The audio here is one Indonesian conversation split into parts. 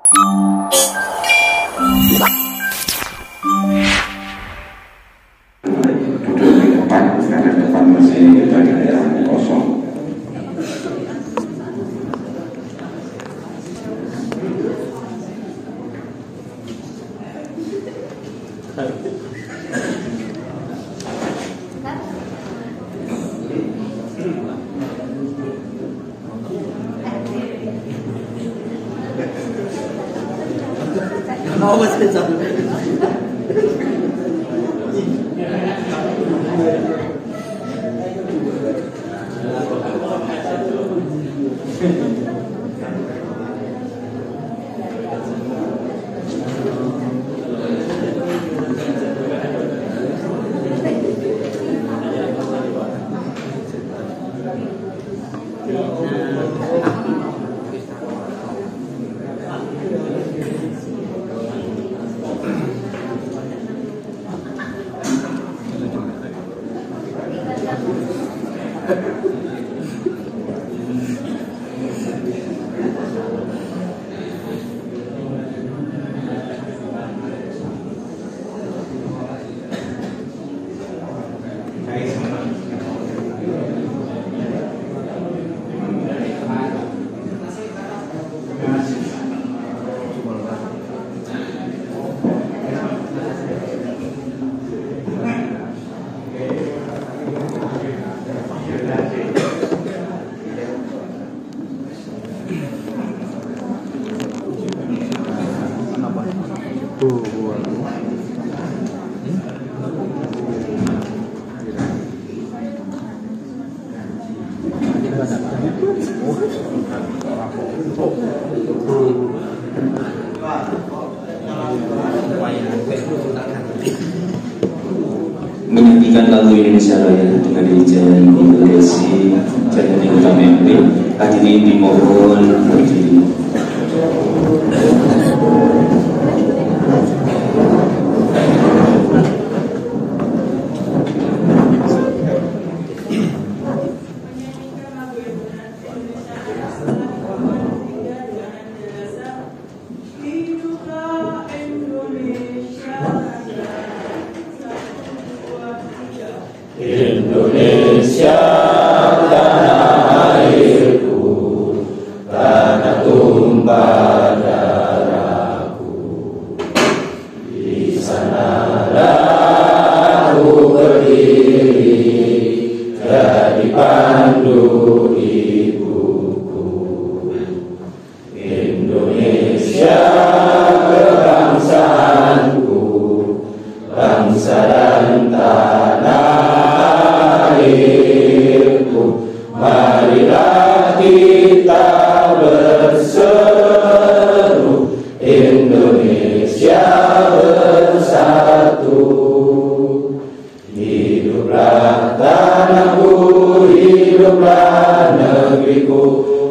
Duduk di depan, karena depan masih banyak yang kosong. Mau saya sampai. Menyanyikan lagu Indonesia Raya dengan dirijen Indonesia dan anggota MP. Hadirin dimohon berdiri. Indonesia tanah airku, tanah tumpah darahku. Di sanalah aku berdiri, jadi pandu ibuku. Indonesia kebangsaanku, bangsa dan tanah airku. Marilah kita berseru, Indonesia bersatu. Hiduplah tanahku, hiduplah negeriku,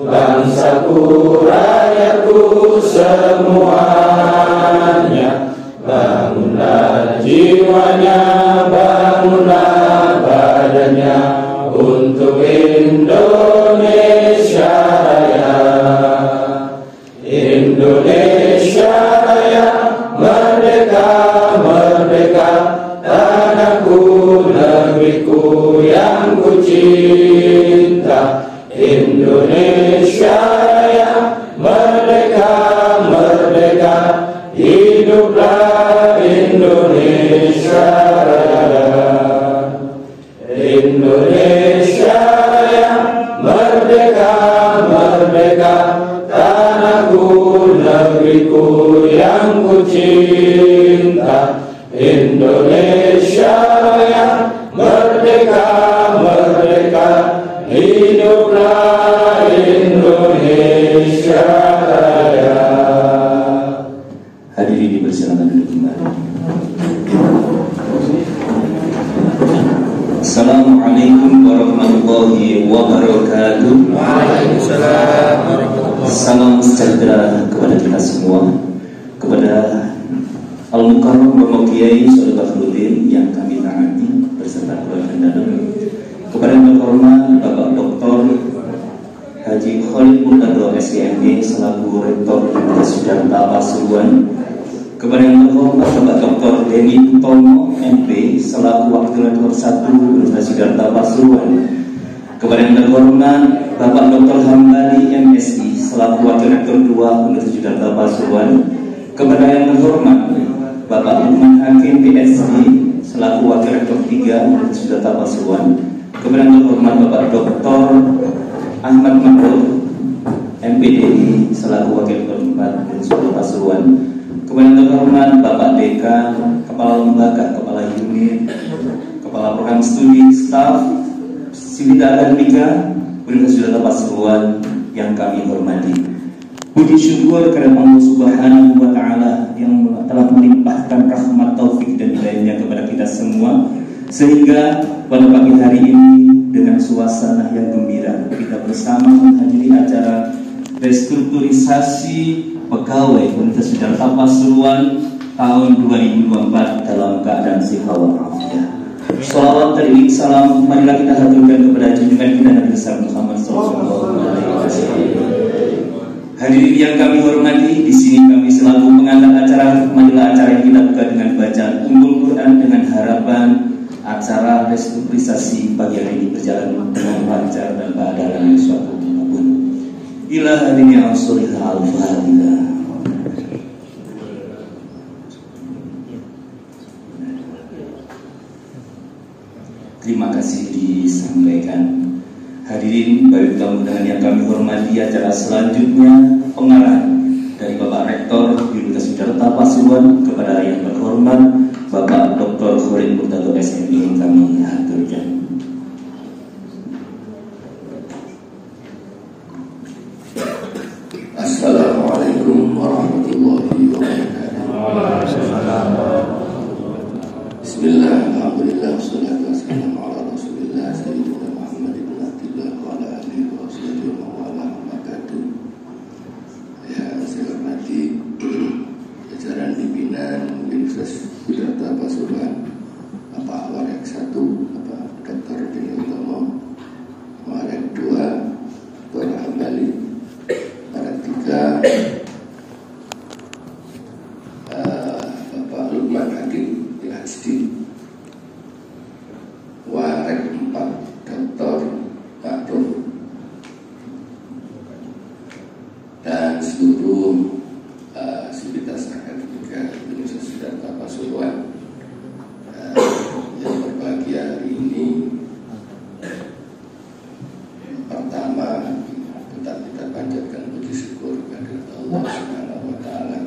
bangsaku, rakyatku semuanya. Bangunlah jiwanya, bangunlah badannya untuk Indonesia Raya. Indonesia Raya, merdeka, merdeka, tanahku, negeriku yang ku cinta. Indonesia Raya, merdeka, merdeka, hiduplah Indonesia Raya. Indonesia Raya, merdeka, merdeka, tanahku, negeriku yang ku cinta. Indonesia Raya, merdeka, merdeka, hiduplah Indonesia Raya. Hadirin dipersilakan duduk kembali. Assalamualaikum warahmatullahi wabarakatuh. Waalaikumsalam warahmatullahi wabarakatuh. Salam sejahtera kepada kita semua, kepada Al-Mukarram Bapak Kiai Sholih Bakhruddin yang kami taati beserta keluarga dalam, kepada yang terhormat Bapak Dr. Haji Khalid Muntadro SIMB selaku Rektor Universitas Sudarta Pasuruan, kepada yang terhormat Bapak Dr. Denny Utomo MP selaku Wakil Rektor 1 Universitas Sudarta Pasuruan, kepada yang terhormat Bapak Dr. Hambali MSI selaku Wakil Rektor 2 Universitas Sudarta Pasuruan, kepada yang terhormat Bapak Lukman Hakim PhD selaku Wakil Rektor 3 Universitas Sudarta Pasuruan, kepada yang terhormat Bapak Dr. Ahmad Mahmud MPDI selaku Wakil Rektor 4 Universitas Sudarta Pasuruan, kepada yang terhormat Bapak Dekan, Kepala Lembaga, Kepala Unit, Kepala Program Studi, Staf, Siwita Akademika Universitas Sudarta Pasuruan yang kami hormati. Puji syukur kepada Allah Subhanahu wa Ta'ala yang telah melimpahkan rahmat, taufik dan hidayahnya kepada kita semua, sehingga pada pagi hari ini dengan suasana yang gembira kita bersama menghadiri acara restrukturisasi pegawai Universitas Sudarta Pasuruan tahun 2024 dalam keadaan sehat walafiat. Shalawat dan salam marilah kita haturkan kepada junjungan kita Nabi besar Muhammad sallallahu alaihi wasallam. Hadirin yang kami hormati, di sini kami selaku pengantar acara, marilah acara yang kita buka dengan bacaan Ummul Quran dengan harapan acara restrukturisasi pagi hari ini berjalan dengan lancar dan tak ada halangan suatu apapun. Ila hadini al-sulih al-fatiha. Terima kasih disampaikan. Hadirin baik tamu undangan yang kami hormati, acara selanjutnya pengarahan dari Bapak Rektor Universitas Sudarta Pasuruan kepada yang terhormat Bapak Dr. Khalid Murtado SMI yang kami haturkan. Assalamualaikum warahmatullahi wabarakatuh. Bismillah, alhamdulillah, wassalatu wassalamu ala rasulillah sayyidina Muhammad ibn Abdillah wa ala alihi wa sahbihi wa ala mabadu. Ya, saya hormati jajaran pimpinan Universitas Sudarta Pasuruan, Bapak Warek 1, Bapak Dr. Denny Utomo, Warek 2, Dr. Hambali, Warek 3, Bapak Lukman Hakim PhD, Warek 4, Dr. Mahmud, dan seluruh sivitas akademika Universitas Sudarta Pasuruan yang berbahagia hari ini. Pertama, tetap kita panjatkan puji syukur kepada Allah Subhanahu wa Ta'ala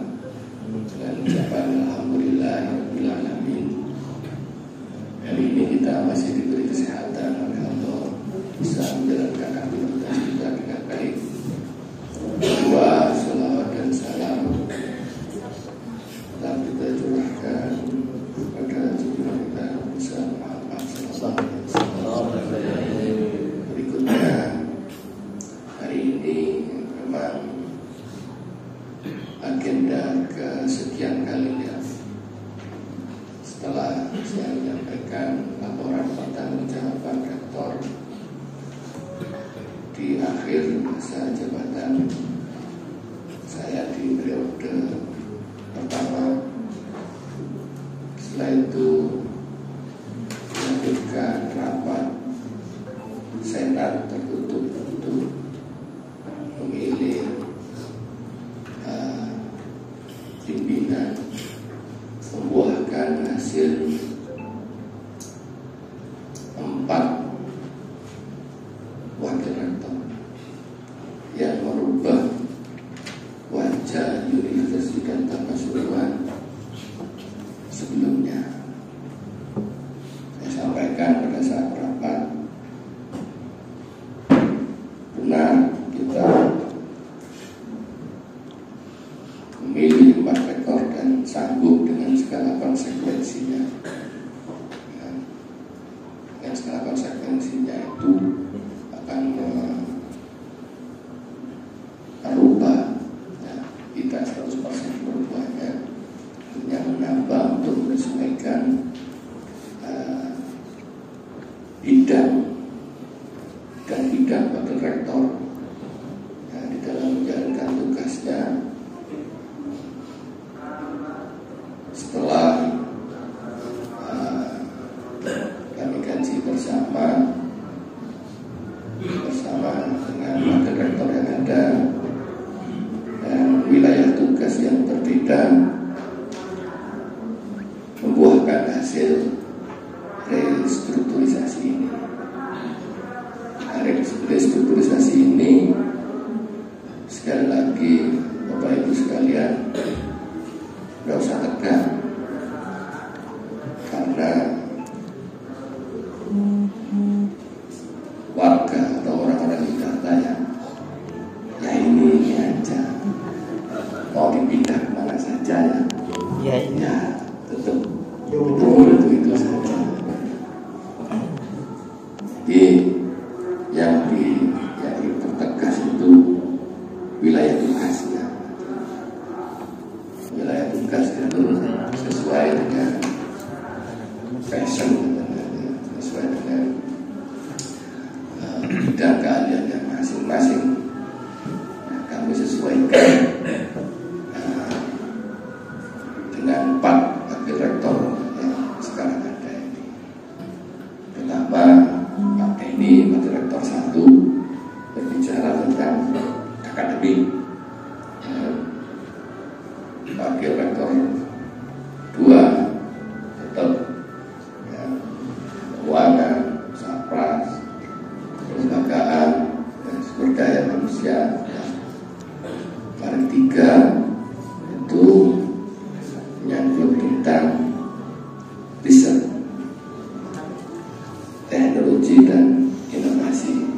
dengan ucapan alhamdulillahirabbil alamin. Hari ini kita masih diberi kesehatan oleh Allah, bisa menjalankan aktivitas kita dengan baik. Dua, salawat dan salam telah kita curahkan kepada junjungan kita besar Muhammad sallallahu alaihi wasallam. Berikutnya, hari ini memang agenda kesekian kalinya setelah saya menyampaikan laporan pertanggungjawaban rektor di akhir masa jabatan saya di periode pertama. Setelah itu dilanjutkan rapat senat tertutup untuk memilih pimpinan, membuahkan hasil 4 wakil rektor yang merubah wajah Universitas Sudarta Pasuruan sebelumnya. Saya sampaikan pada saat rapat, benar kita memilih 4 rektor dan sanggup dengan segala konsekuensinya. Dengan segala konsekuensinya itu akan merubah kita 100% berubahnya, yang menambah untuk menyesuaikan bidang dan bidang wakil rektor di dalam menjalankan tugasnya kita membuahkan hasil restrukturisasi ini. Nah, restrukturisasi ini sekali lagi Bapak Ibu sekalian nggak usah tegang, karena warga atau orang-orang di Jakarta ya ini aja mau dipindah kemana saja ya tetap itu saja. Jadi yang dipertegas itu wilayah tugasnya. Wilayah tugas itu sesuai dengan passion, sesuai dengan bidang keahliannya masing-masing. Nah, kami sesuaikan dengan 4 wakil rektor yang sekarang ada ini. Pertama, Pak Denny, wakil rektor 1, berbicara tentang akademik. Wakil rektor 2 tetap keuangan, sapras, kelembagaan, dan sumber daya manusia. Paling 3 itu menyangkut tentang riset, teknologi dan inovasi.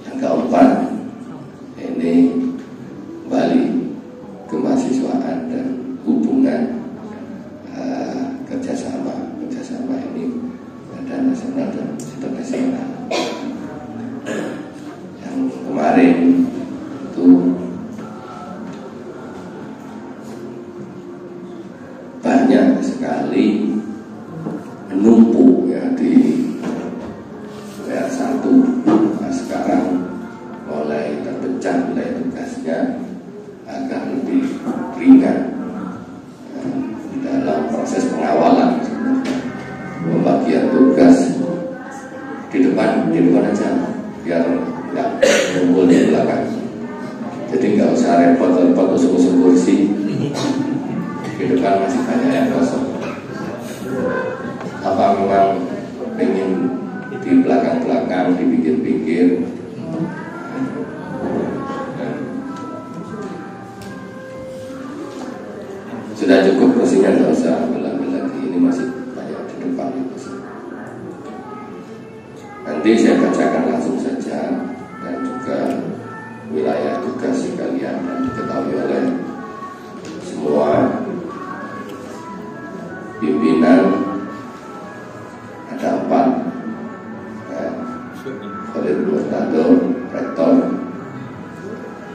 Yang keempat ini kembali kemahasiswaan dan hubungan kerjasama ini ada nasional dan internasional. Yang kemarin itu banyak sekali menumpuk ya di WR1. Nah, sekarang mulai terpecah wilayah tugasnya agar lebih ringan dalam proses pengawalan. Pembagian tugas di depan aja biar nggak kumpul di belakang. Jadi nggak usah repot-repot usuk-usuk kursi. Di depan masih banyak yang kosong. Apa memang ingin di belakang-belakang, di pinggir-pinggir? Sudah cukup kursinya, nggak usah ambil lagi. Ini masih banyak di depan. Nanti saya bacakan langsung saja, dan juga wilayah tugas sekalian dan diketahui oleh semua pimpinan. Ada 4 Khalil Murtado, rektor,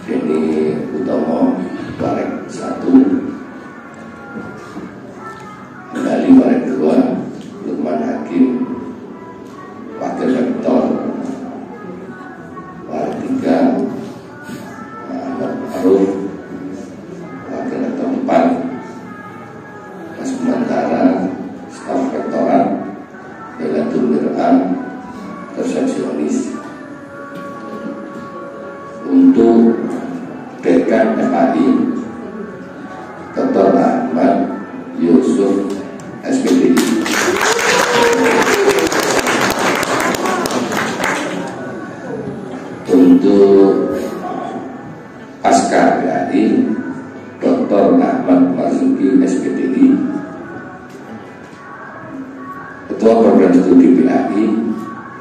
Denny Utomo, Warek 1, Gali Warek 2, Lukman Hakim, wakil rektor, Warek 3, Ahmad Ma'ruf, wakil rektor 4, Mas Bantara, staf rektorat, Belatul Mir'am, resepsionis. Untuk dekan FAI, Dr. Ahmad Yusuf SPDI. Untuk Pasca PAI, Dr. Ahmad Marzuki SPDI. Ketua Program Studi PAI,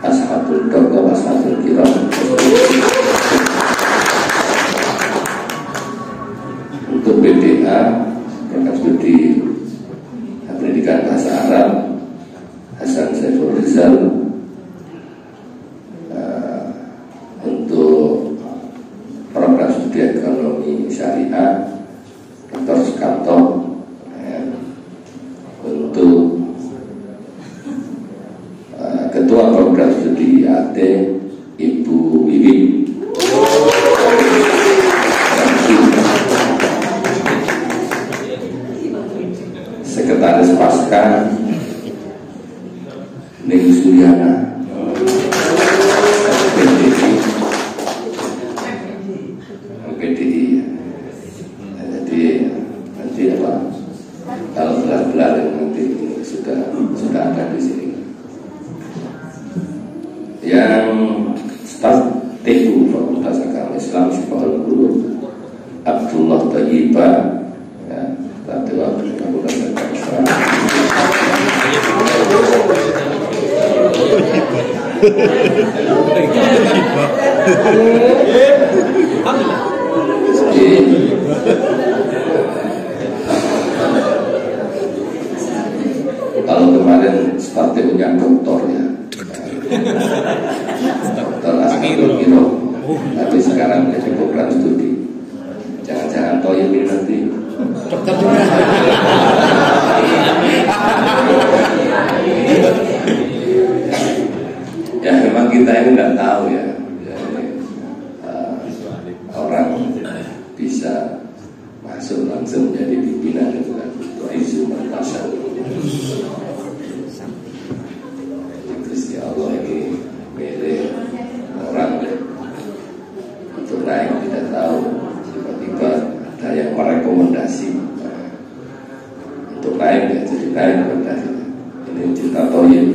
Ashabul Dr. Ashabul Kiram. Untuk BDA, Program Studi Pendidikan Bahasa Arab, Hasan Saiful Rizal. Untuk Program Studi Ekonomi Syariah, Dr. Sukamto. Untuk Ketua Program Studi AT, Ibu Wiwi. Sekretaris Pasca, Ning Suryana. PDI Abdullah Thayyibah ya, doa mudah-mudahan kalau kemarin seperti punya dokter ya, dokter Asmaul Kiro, tapi sekarang menjadi program studi. Jangan-jangan Toyib ini nanti dokter juga. Ya memang kita ini nggak tahu ya, orang bisa masuk langsung menjadi pimpinan itu kan isu mertasan. Gusti Allah ini milih orang untuk naik tidak tahu, tiba-tiba ada yang merekomendasi untuk naik ya, jadi naik rekomendasi ini Cita Toyib.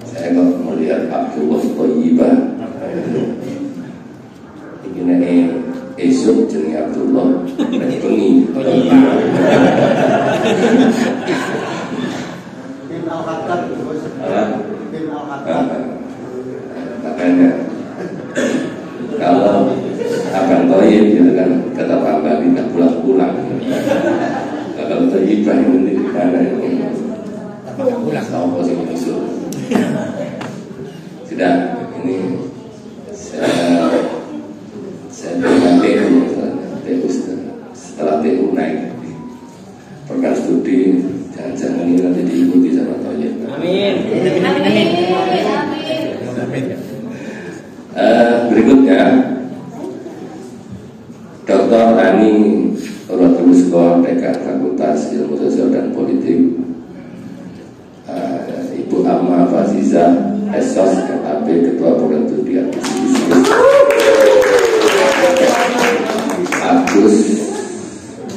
Saya kalau melihat Abdullah Thayyibah ini esok jenenge Abdullah nek bengi makanya kalau Abang Toyib gitu kan kata Pak Mbak tidak pulang-pulang. Kalau Thayyibah ini di mana ini pulang tahu posisi musuh. Sudah ini saya dengan TU setelah TU naik program studi, jangan-jangan ini nanti diikuti sama Toyib. Amin. Berikutnya Dr. Ani Uratulusko, Dekan Fakultas Ilmu Sosial dan Politik, Ibu Amma Faziza, Esos KAP, Ketua Program Studi Agus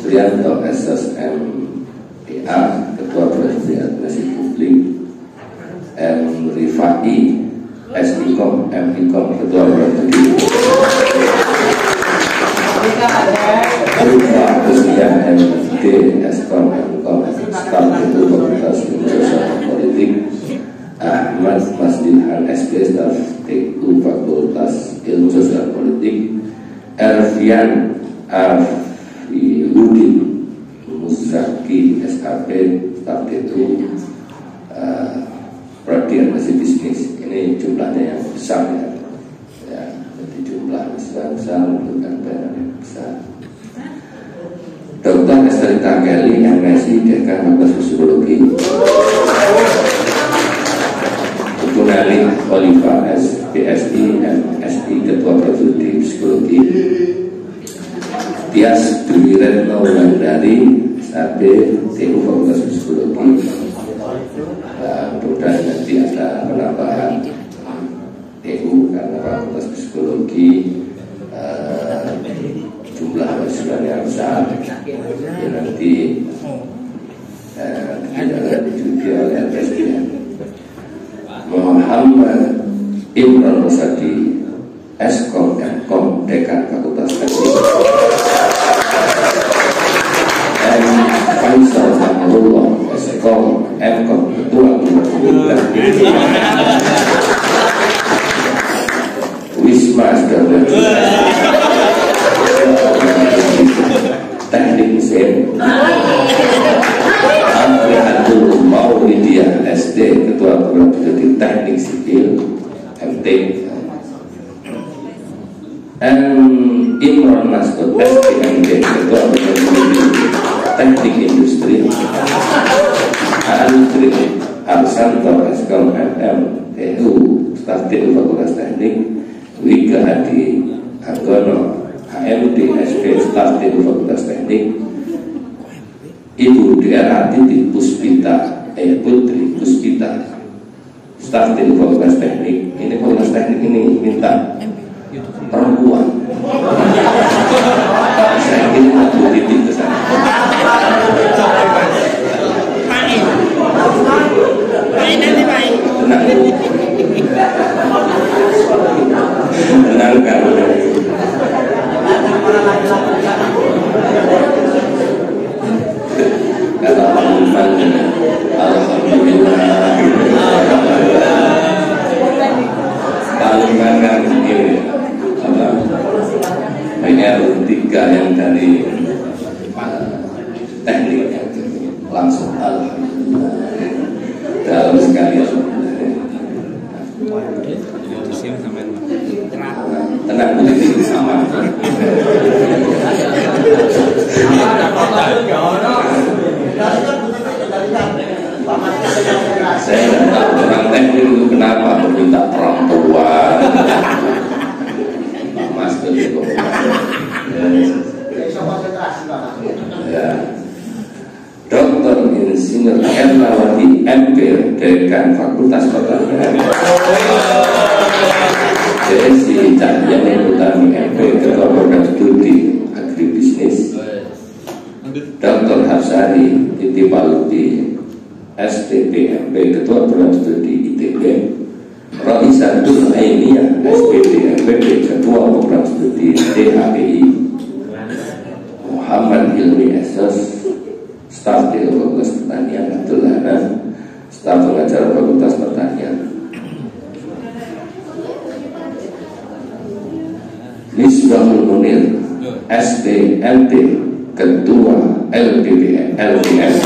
Trianto, Esos MEA, Ketua Program Studi Administrasi Publik, M. Rifai, SIKOM, MIKOM, Ketua Program Studi Rufa Kusnian, MD, SKOM, MKOM, Staf Itu Fakultas Ilmu Sosial dan Politik, Ahmad Masdihan, SD, Staf TU Fakultas Ilmu Sosial dan Politik, Ervian Arfiudin Musaki, SAP, Staf TU Prodi Administrasi Bisnis. Ini jumlahnya yang besar ya. Jadi jumlah besar menunjukkan bayaran yang besar. Dr. Estelita Kelly, MSI, Dekan Fakultas Psikologi. Ibu Nali Oliva, SPSI, MSI, Ketua Prodi Psikologi. Tias Dwi Retno Wulandari, SAP, TU Fakultas Psikologi. Mudah-mudahan nanti ada penambahan TU karena Fakultas Psikologi jumlah mahasiswanya besar ya, nanti tidak diikuti oleh LSDN. Muhammad Imran Rosadi, SKOM, MKOM, Dekan Fakultas Teknik. Faisal Fahmullah, SKOM, MKOM, Ketua Wisma Sedangkan Teknik Mesin. Amri Abdul Maulidiyah, SD, Ketua Program Studi Teknik Sipil, MT. Imron Maskud, SPMD, Ketua Program Studi Teknik Industri. Andri Arsanto, SKOM, MM, TU, Staf TU Fakultas Teknik. Wika Adi Anggono, HMD, SP, Staf TU Fakultas Teknik. Ibu DR Titi Puspita, Putri Puspita, Staf TU Fakultas Teknik. Ini Fakultas Teknik ini minta perempuan. Saya ingin Bu Titi ke sana. Tenang. menyenangkan. Kata Pak Lukman, alhamdulillah. Pak Lukman kan ini apa? PR3 yang dari tekniknya langsung alhamdulillah. Dalam sekali tenang ini sama. Saya nggak tahu orang teknik itu kenapa meminta perempuan. Mas begitu. Ya. Dr. Insinyur Erlawati MP, Dekan Fakultas Pertanian. JSI Cahyani Utami MP, Ketua Program Studi Agribisnis. Dr. Hapsari Titi Paluti, STP MP, Ketua Program Studi ITB. Roisa Durainia, SPD MPD, Ketua Program Studi DHPI. Muhammad Hilmi Esos, staf di Fakultas Pertanian. Abdul Hanan, staf pengajar Fakultas Pertanian. Misbahul Munir, SPMT, Ketua LPS.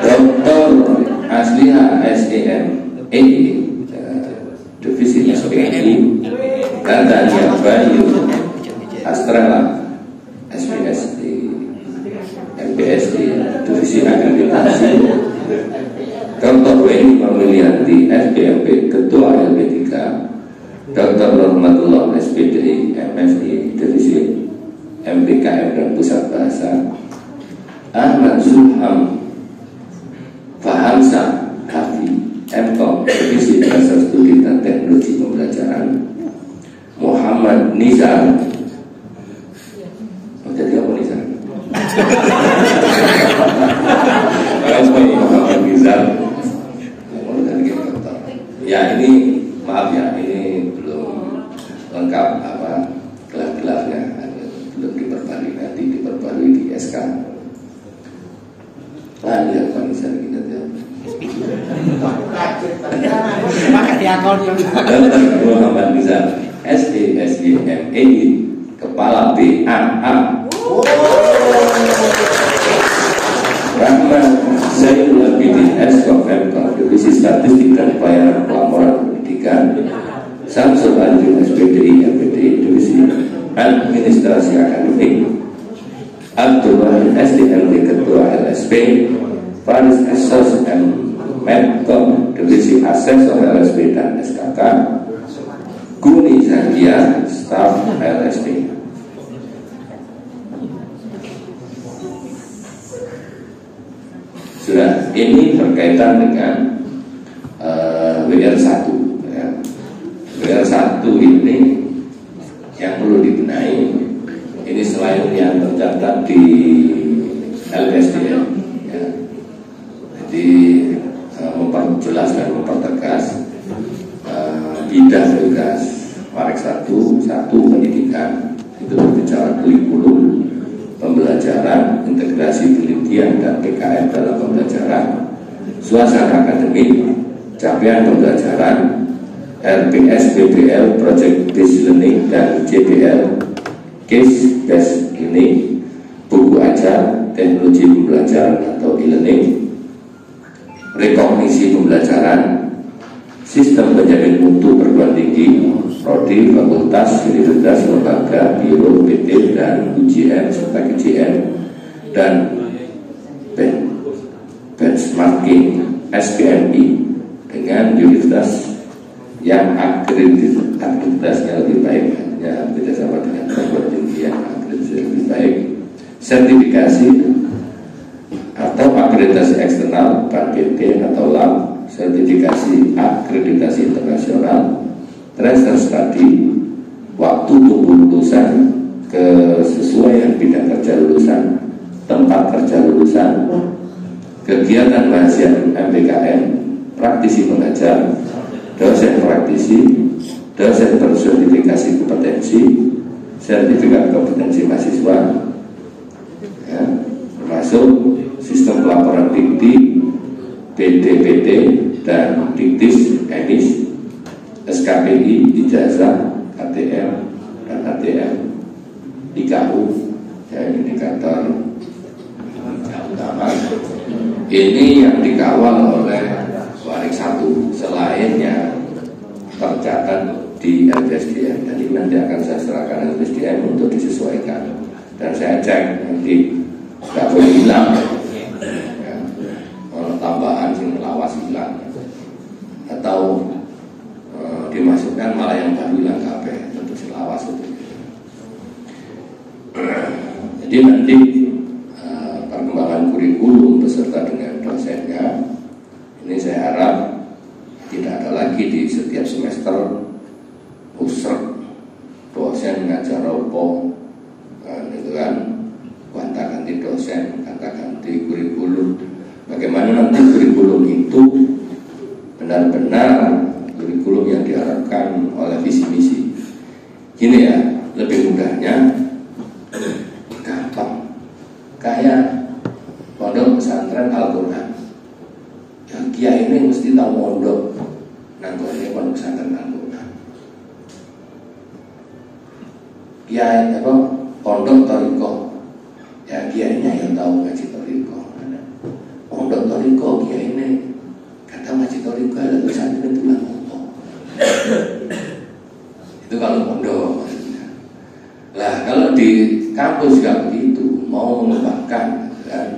Dr. Asliha SEM Divisi SPMI, dan Dania Bayu Astrala SPS di MPS di Divisi Akreditasi. Dr. Weni Mamilianti SPMP, Ketua LP3. Dr. Rahmatullah SPDI MS di Divisi MPKM dan Pusat Bahasa. Ahmad Zulham Fahamsa Kafi MKOM, Divisi Bahasa Studi dan Teknologi Pembelajaran. Muhammad Nizar, jadi apa Nizar? Muhammad Nizar. Ya ini maaf ya, ini belum lengkap apa gelar-gelarnya, belum diperbarui, nanti diperbarui di SK. Lihat Pak Nizar kita ya. Dr. Muhammad Nizar SESIME, Kepala BAA. Rahman Zainul Abidin SKOM, Divisi Statistik dan Pelayanan Pelaporan Pendidikan. Samsul Anjum SPDI MPDI, Divisi Administrasi Akademik. Abdul Wahid SDMD, Ketua LSP. Faris Esos Medcom, Divisi Asesor LSP dan SKK. Guni Zakia, Staf LSP. Sudah, ini berkaitan dengan WR1 ya. WR1 ini yang perlu dibenahi. Ini selain yang tercatat di LSDM ya. Jadi memperjelas dan mempertegas bidang tugas Parek 1 pendidikan itu berbicara kurikulum pembelajaran, integrasi penelitian dan PKM dalam pembelajaran, suasana akademik, capaian pembelajaran, RPS, PBL, Project Based Learning dan JBL, Case Based Learning, buku ajar, teknologi pembelajaran atau e-learning, rekognisi pembelajaran, sistem penjamin mutu perguruan tinggi, prodi, fakultas, universitas, lembaga, biro, PT, dan UGM serta KJM, dan benchmarking SPMI dengan universitas yang akreditasnya lebih baik, ya beda sama dengan perguruan tinggi yang akreditasi lebih baik, sertifikasi atau akreditasi eksternal, PT atau LAB, sertifikasi akreditasi internasional, transfer study, waktu tunggu lulusan, kesesuaian bidang kerja lulusan, tempat kerja lulusan, kegiatan rahasia MBKM, praktisi mengajar, dosen praktisi, dosen bersertifikasi kompetensi, sertifikat kompetensi mahasiswa, ya, termasuk sistem pelaporan dikti, BDPT dan diktis, ENIS, SKPI, ijazah, KTM dan ATM, IKU, ya, indikator utama. Ini yang dikawal oleh Warik 1, selainnya tercatat di LPSDM. Jadi nanti akan saya serahkan LPSDM untuk disesuaikan. Dan saya cek nanti nggak boleh hilang. Ya, kalau tambahan sih melawas hilang, atau dimasukkan malah yang baru hilang kabeh, tentu selawas itu. Jadi nanti perkembangan kurikulum beserta dengan dosennya ini saya harap tidak ada lagi di setiap semester usrek dosen ngajar opo, itu kan gonta-ganti dosen, gonta-ganti kurikulum. Bagaimana nanti kurikulum itu benar-benar kurikulum yang diharapkan oleh visi misi. Gini ya, lebih mudahnya gampang, kayak pondok pesantren Al-Quran. Ya, kiai ini mesti tahu mondok nanggone pondok pesantren Al-Quran. Kiai apa pondok toriko, ya kiainya yang tahu ngaji toriko. Pondok toriko kiai ini kata ngaji toriko ada pesantren itu lah ngomong. Itu kalau pondok. Lah kalau di kampus juga begitu, mau mengembangkan kan,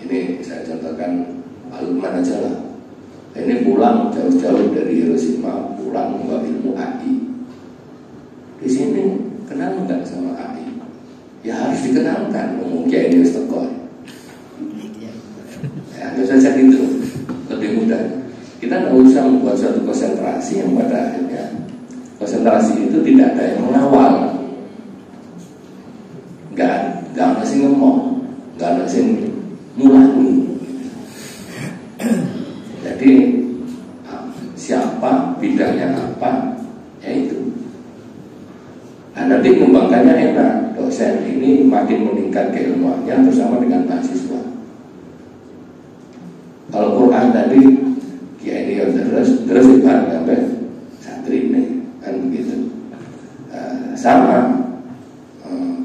ini saya contohkan Pak Lukman aja lah. Ini pulang jauh-jauh dari Hiroshima, pulang membawa ilmu AI. Di sini kenal nggak sama AI? Ya harus dikenalkan, mungkin ini Ustaz. Ya nggak saja gitu, lebih mudah. Kita nggak usah membuat suatu konsentrasi yang pada akhirnya konsentrasi itu tidak ada yang mengawal, nggak ada sih ngomong, nggak ada sih mulai. Jadi siapa bidangnya apa, ya itu. Nah, nanti mengembangkannya enak. Dosen ini makin meningkat keilmuannya bersama dengan mahasiswa. Kalau Quran tadi kiai ini terus ibarat sampai santri ini kan begitu. Sama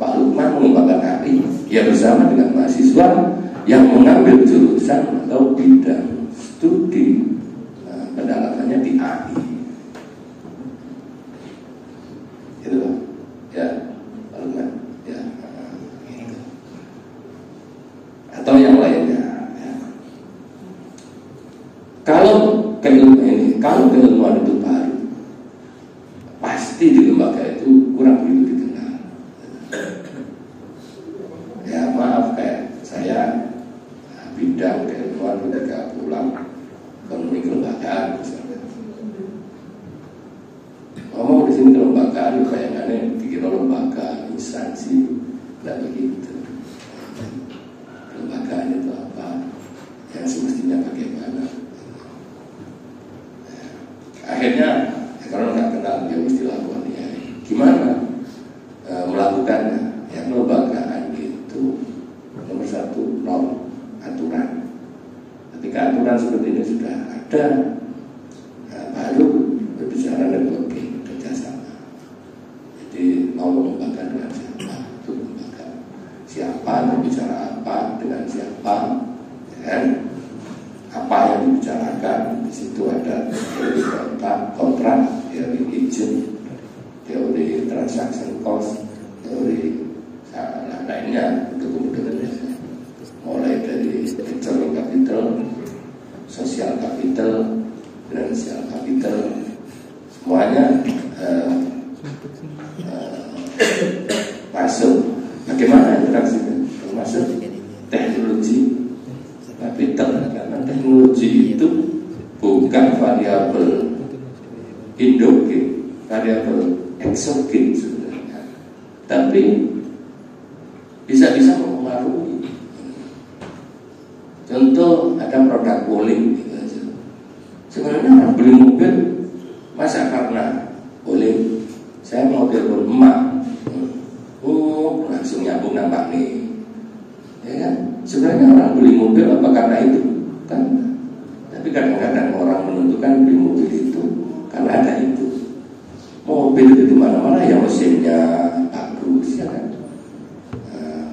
Pak Lukman mengembangkan AI ya bersama dengan mahasiswa yang mengambil jurusan atau bidang studi pendalamannya di AI. Itu loh. Ya, Pak Lukman. Ya. Atau yang lainnya. Ya. Kalau keilmuan itu baru, pasti di lembaga itu kurang begitu dikenal. Ya maaf, kayak saya bidang keilmuan ketika pulang ekonomi kelembagaan misalnya. Ngomong di sini kelembagaan, bayangannya dikira lembaga, instansi, tidak begitu. Kelembagaan itu apa? Yang semestinya bagaimana? Akhirnya kalau nggak kenal dia mesti lakukan ya. Gimana melakukannya? Ya kelembagaan itu nomor satu norm aturan. Ketika aturan seperti ini sudah ada, baru berbicara networking kerjasama. Jadi mau mengembangkan dengan siapa? Itu lembaga. Siapa berbicara apa dengan siapa? Dan apa yang dibicarakan? Di situ ada teori kontrak, teori izin, teori transaction cost, teori lainnya untuk kemudian mulai dari venture capital, social capital, financial capital, semuanya masuk. Bagaimana interaksinya? Termasuk teknologi capital, karena teknologi itu bukan variabel endogen, variabel eksogen sebenarnya, tapi bisa-bisa mempengaruhi. tentu ada produk polling gitu aja. Sebenarnya orang beli mobil masa karena polling saya mau telepon emak, langsung nyambung nampak nih, ya kan? Sebenarnya orang beli mobil apa karena itu kan? Tapi kadang-kadang orang menentukan beli mobil itu karena ada itu. Mobil itu mana-mana yang mesinnya bagus, ya kan?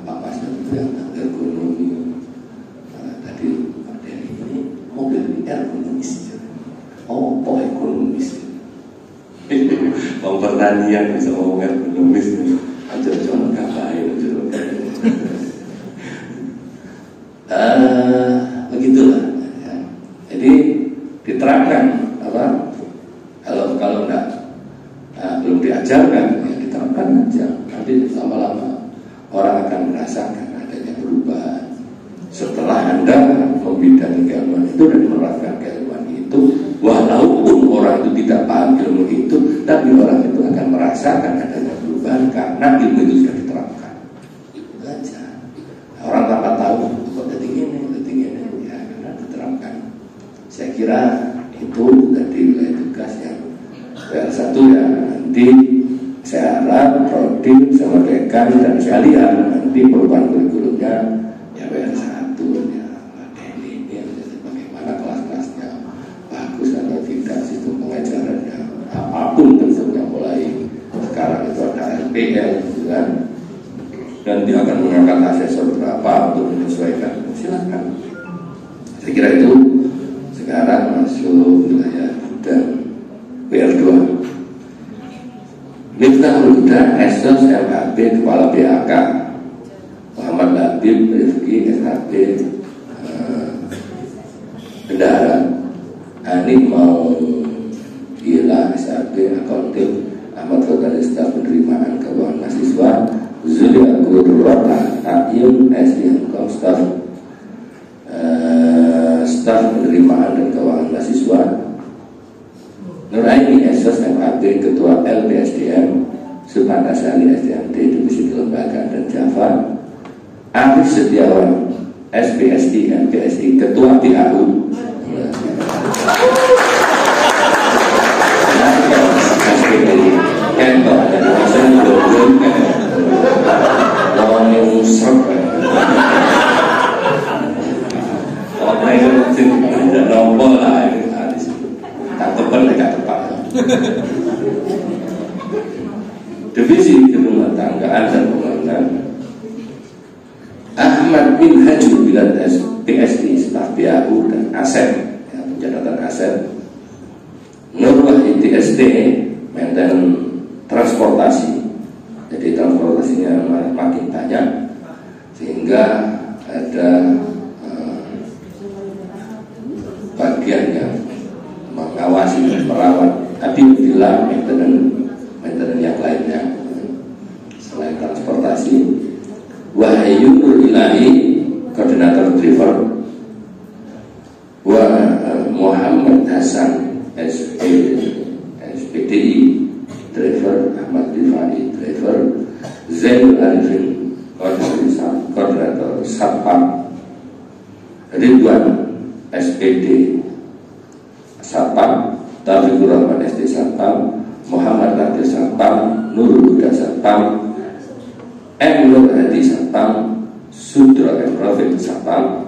Pak Mas itu yang ergonomi. Tadi Pak Denny ini mobil ini ergonomis. Oh, ekonomis. Mau pertanian bisa ngomong ergonomis. Aja-aja ngapain begitulah. Ya. Jadi diterapkan apa? Kalau enggak belum diajarkan, ya diterapkan aja. Nanti lama-lama orang akan merasakan adanya perubahan. Setelah Anda membidangi keilmuan itu dan menerapkan keilmuan itu, walaupun orang itu tidak paham ilmu itu, tapi orang itu akan merasakan adanya perubahan karena ilmu itu sudah diterapkan. Itu aja. Orang tanpa tahu kok detik ini, ya karena diterapkan. Saya kira itu tadi wilayah tugas yang PR1 ya. Nanti saya harap Prodim sama Dekan dan sekalian nanti perubahan kurikulumnya ya PR1 ya. Ini bagaimana kelas-kelasnya bagus atau tidak, sistem pengajarannya apapun tentunya, mulai sekarang itu ada LPL gitu kan. Dan dia akan mengangkat asesor berapa untuk menyesuaikan, silakan. Saya kira itu. Sekarang masuk wilayah dan PR2. Miftahul Huda, Esos MHB Kepala BAK, Muhammad Labib Rifki SHB Bendahara, Anik mau Gila SHB Akuntif, Ahmad Fadhil Staf Penerimaan Keuangan Mahasiswa, Zulia Gurrota Ayun SDMKOM Staf Penerimaan dan Keuangan Mahasiswa, Nuraini Esos MHB Ketua LPSDM, Subhan Asali SDMD Divisi Kelembagaan dan Java, Arif Setiawan SPSI MPSI Ketua PAU, SPDI Kentor dan Hasan Dodon lawan yang musrek orang yang tidak nombol lah tepan dekat tepat. Divisi Rumah Tanggaan dan Pembangunan, Ahmad bin Hajur Bilad PSI Staf PAU dan Aset ya, pencatatan aset, Nurwah ITSD maintenance transportasi, jadi transportasinya makin banyak sehingga ada bagian yang mengawasi, merawat, tapi bila maintenance yang lainnya selain transportasi. Wahyu Nur Ilahi koordinator driver, Muhammad Hasan SPDI driver, Ahmad Rifai driver, Zainul Arifin koordinator Satpam, Ridwan SPD Satpam, Taufikur Rahman SD Satpam, Muhammad Nadir Satpam, Nurul Huda Satpam, M. Nur Hadi Satpam, Sudra M. Rafiq Satpam,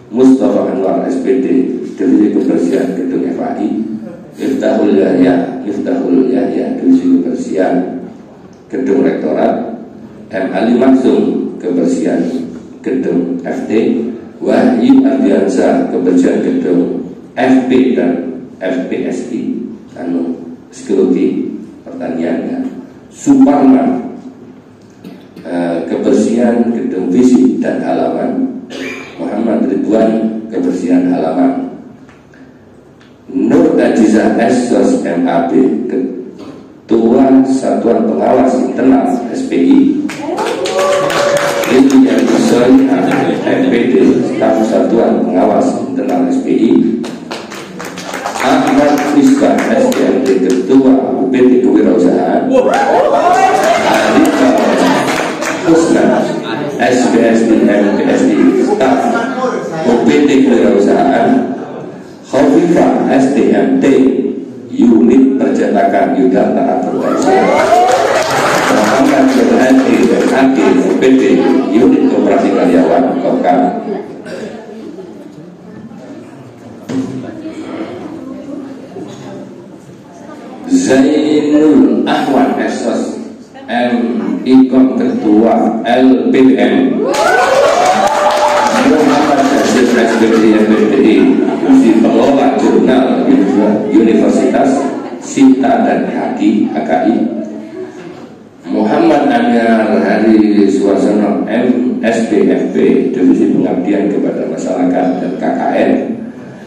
Mustafa Anwar SPD Divisi Kebersihan Gedung FAI, Miftahul Yahya Divisi Kebersihan Gedung Rektorat, M. Ali Maksum Kebersihan Gedung FT, Wahyu Ardiansa Kebersihan Gedung FP dan FPSI Psikologi Pertanian, Suparman Kebersihan Gedung Fisik dan Halaman, Muhammad Ridwan Kebersihan Halaman, Nur Ajizah Esos MAB Ketua Satuan Pengawas Internal SPI, Lydia Isoy MPD Staf Satuan Pengawas Internal SPI, Ahmad Fiska SDMD Ketua UPT Kewirausahaan, Alika Husna BSDM, BSD Staf, OPT Kewirausahaan, Khofifah SDMT, Unit Percetakan Yudhata Advertising, Muhammad Berhadi MAG OPT, Unit Koperasi Karyawan Kokam. Zainul Ahwan Esos M. Ikom Ketua LPM, Muhammad Hasil SBD MBDI, si pengelola jurnal Universitas Sinta dan HKI, Muhammad Anyar Hari Suarsono M. SBFP, Divisi Pengabdian kepada Masyarakat dan KKN,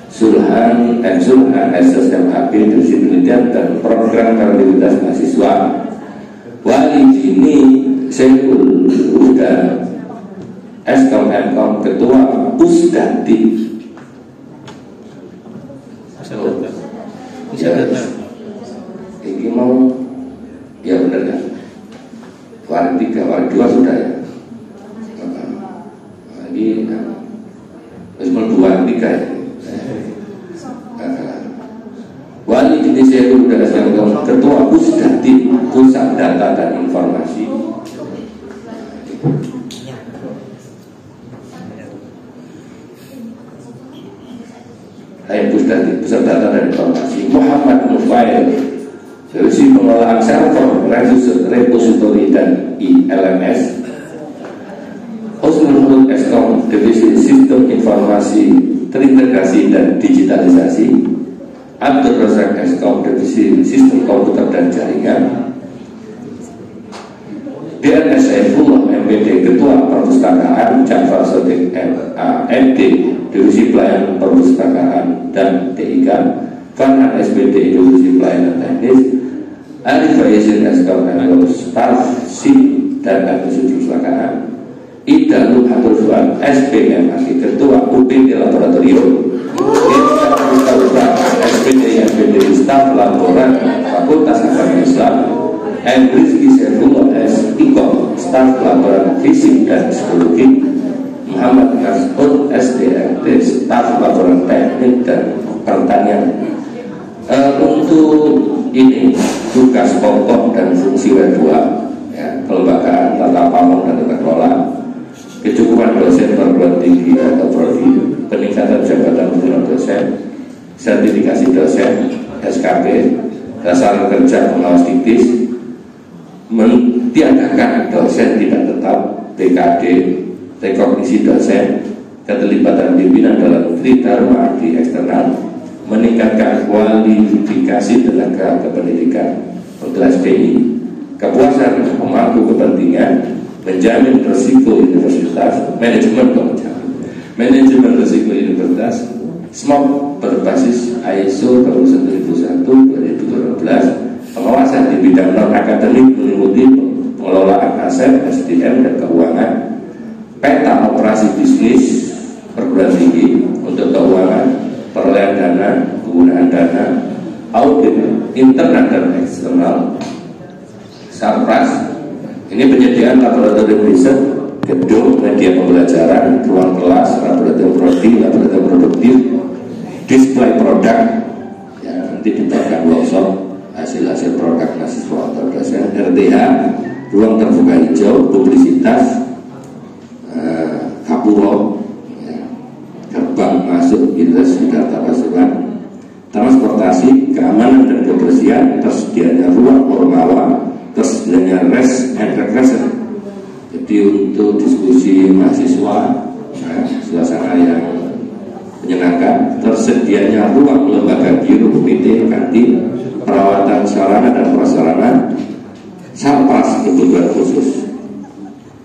Sulhan SSMAP, Divisi Penelitian dan Program Kreativitas Mahasiswa, Wali Jini Syekhul Huda Eskom Ketua Pusdati. Ini mau ya benar kan? Wali 3, wali 2 sudah ya. Ini harus wali 3 ya. Wali Jini Syekhul Huda Eskom Ketua Pusdati, Pusat Data dan Informasi. Pusdati, Pusat Data dan Informasi. Muhammad Mufail, Divisi Pengelolaan Server, Repository dan ILMS. Husnul Hulud Eskom, Divisi Sistem Informasi Terintegrasi dan Digitalisasi. Abdul Razak Eskom, Divisi Sistem Komputer dan Jaringan. DNS Saifullah MPD, Ketua Perpustakaan. Jafar Sodik MD, Divisi Pelayanan Perpustakaan dan TIK. Farhan SBD, Divisi Pelayanan Teknis. Arif Faizin Eskom Staf SIP dan Administrasi Perpustakaan. Ida Luhatul Fuad SPM, Ketua UPT Laboratorium. SPD Staf Laboran Fakultas Agama Islam. Rizky Saifullah S. Ikom, Staf Laboran Fisik dan Psikologi. Muhammad Mas'ud SDMT, Staf Laboran Teknik dan Pertanian. Untuk ini tugas pokok dan fungsi W2 ya, kelembagaan, tata pamong dan tata kelola, kecukupan dosen perguruan tinggi atau prodi, peningkatan jabatan pimpinan dosen, sertifikasi dosen, SKP, dasar kerja pengawas diktis, mentiadakan dosen tidak tetap, TKD, rekognisi dosen, keterlibatan pimpinan dalam tridharma di eksternal, meningkatkan kualifikasi tenaga kependidikan untuk SPI, kepuasan pemangku kepentingan, menjamin risiko universitas, manajemen risiko universitas, SMOP berbasis ISO 9001/2012, pengawasan di bidang non-akademik meliputi pengelolaan aset, SDM dan keuangan, peta operasi bisnis perguruan tinggi untuk keuangan, perolehan dana, penggunaan dana, audit internal dan eksternal, Sarpras. Ini penyediaan laboratorium riset, gedung, media pembelajaran, ruang kelas, laboratorium prodi, laboratorium produktif, display produk, ya, nanti dibagikan workshop hasil-hasil produk mahasiswa atau dosen, RTH, ruang terbuka hijau, publisitas, Kapuro, ya, gerbang masuk Universitas Data Pasuruan, transportasi, keamanan dan kebersihan, tersedianya ruang ormawa, tersedianya rest and recreation. Jadi untuk diskusi mahasiswa, suasana yang menyenangkan, tersedianya ruang lembaga biru, komite, kantin, perawatan sarana dan prasarana, Sarpas kebutuhan khusus.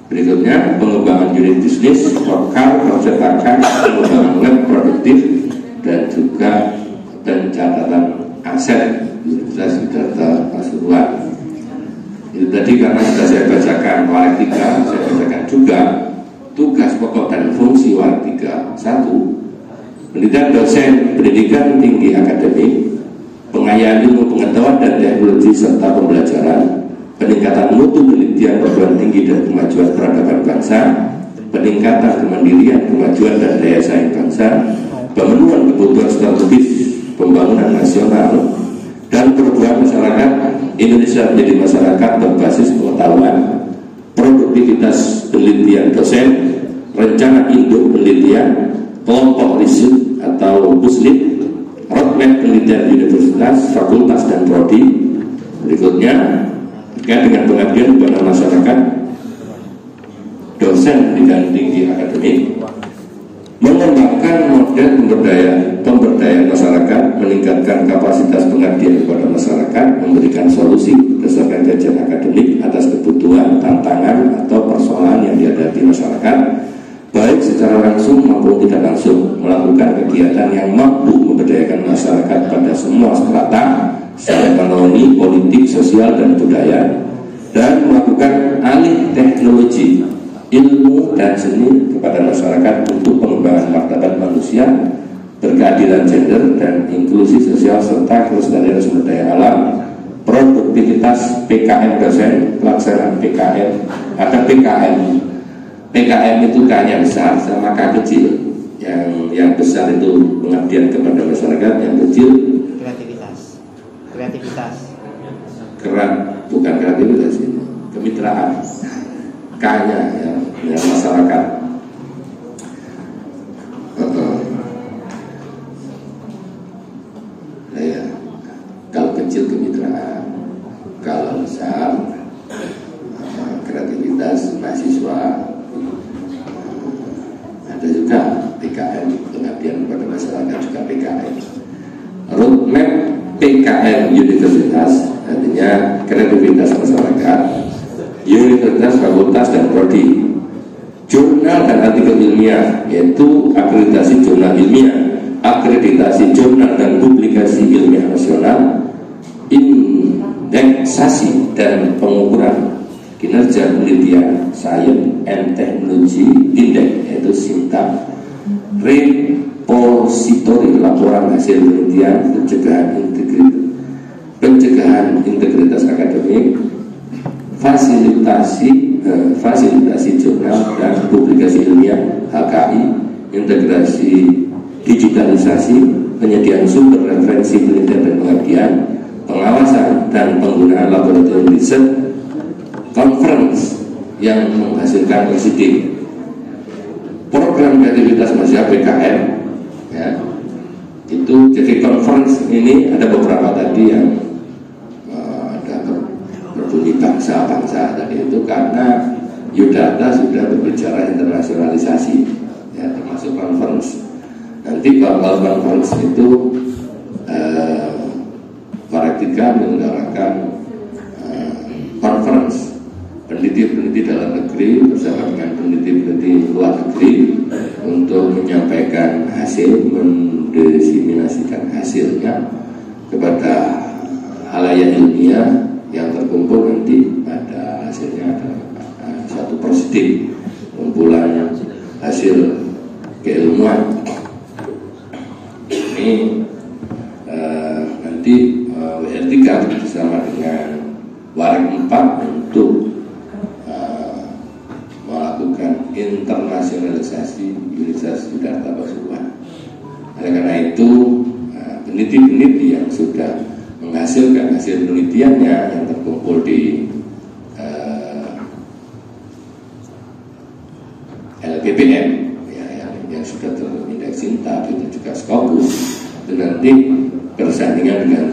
Berikutnya pengembangan unit bisnis, lokal, percetakan, pengembangan web produktif, dan juga pencatatan aset Universitas Data Pasuruan. Itu tadi karena sudah saya bacakan wali 3, saya bacakan juga tugas pokok dan fungsi wali 3. 1. Pendidikan dosen pendidikan tinggi akademik, pengayaan ilmu pengetahuan dan teknologi serta pembelajaran, peningkatan mutu penelitian perguruan tinggi dan kemajuan peradaban bangsa, peningkatan kemandirian, kemajuan dan daya saing bangsa, pemenuhan kebutuhan strategis pembangunan nasional, dan perubahan masyarakat Indonesia menjadi masyarakat berbasis pengetahuan, produktivitas penelitian dosen, rencana induk penelitian, kelompok riset atau puslit, roadmap penelitian universitas, fakultas, dan prodi. Berikutnya, terkait dengan pengabdian kepada masyarakat, dosen dan tinggi akademik, mengembangkan model pemberdayaan masyarakat, meningkatkan kapasitas pengabdian kepada masyarakat, memberikan solusi berdasarkan kajian akademik atas kebutuhan, tantangan, atau persoalan yang dihadapi masyarakat, baik secara langsung maupun tidak langsung, melakukan kegiatan yang mampu memberdayakan masyarakat pada semua strata, secara ekonomi, politik, sosial, dan budaya, dan melakukan alih teknologi, ilmu, dan seni kepada masyarakat untuk pengembangan martabat manusia, berkeadilan gender, dan inklusi sosial, serta kelestarian sumber daya alam, produktivitas PKM dosen, pelaksanaan PKM, ada PKM. PKM itu K-nya besar sama K kecil. Yang besar itu pengabdian kepada masyarakat, yang kecil kreativitas. Bukan kreativitas ini, kemitraan. K-nya ya masyarakat. Ya, kalau kecil kemitraan, kalau besar kreativitas mahasiswa. Ada juga PKM, pengabdian kepada masyarakat, juga PKM. Roadmap PKM universitas, artinya kreativitas masyarakat, universitas, fakultas, dan prodi. Jurnal dan artikel ilmiah, yaitu akreditasi jurnal ilmiah, akreditasi jurnal dan publikasi ilmiah nasional, indeksasi dan pengukuran kinerja penelitian, science and technology index, yaitu SINTAK, repositori laporan hasil penelitian, pencegahan integritas akademik, fasilitasi jurnal dan publikasi ilmiah HKI, integrasi digitalisasi, penyediaan sumber referensi penelitian dan pengabdian, pengawasan dan penggunaan laboratorium riset, conference yang menghasilkan PhD, program kreativitas masyarakat PKM, ya, itu jadi conference ini ada beberapa tadi yang berbunyi bangsa-bangsa tadi itu karena Yudata sudah berbicara internasionalisasi, ya, termasuk conference. Nanti kalau conference itu Paretika menyelenggarakan conference peneliti-peneliti dalam negeri bersama dengan peneliti-peneliti luar negeri untuk menyampaikan hasil, mendesiminasikan hasilnya kepada halayak ilmiah yang terkumpul. Nanti pada hasilnya ada satu prosedur kumpulan hasil keilmuan. Ini nanti WR3 bersama dengan Warek 4 untuk melakukan internasionalisasi Universitas Siddhartha Pasuruan. Oleh karena itu, peneliti-peneliti yang sudah menghasilkan hasil penelitiannya yang terkumpul di LPPM, ya, yang sudah terindeks SINTAK, itu juga Scopus, itu nanti bersandingan dengan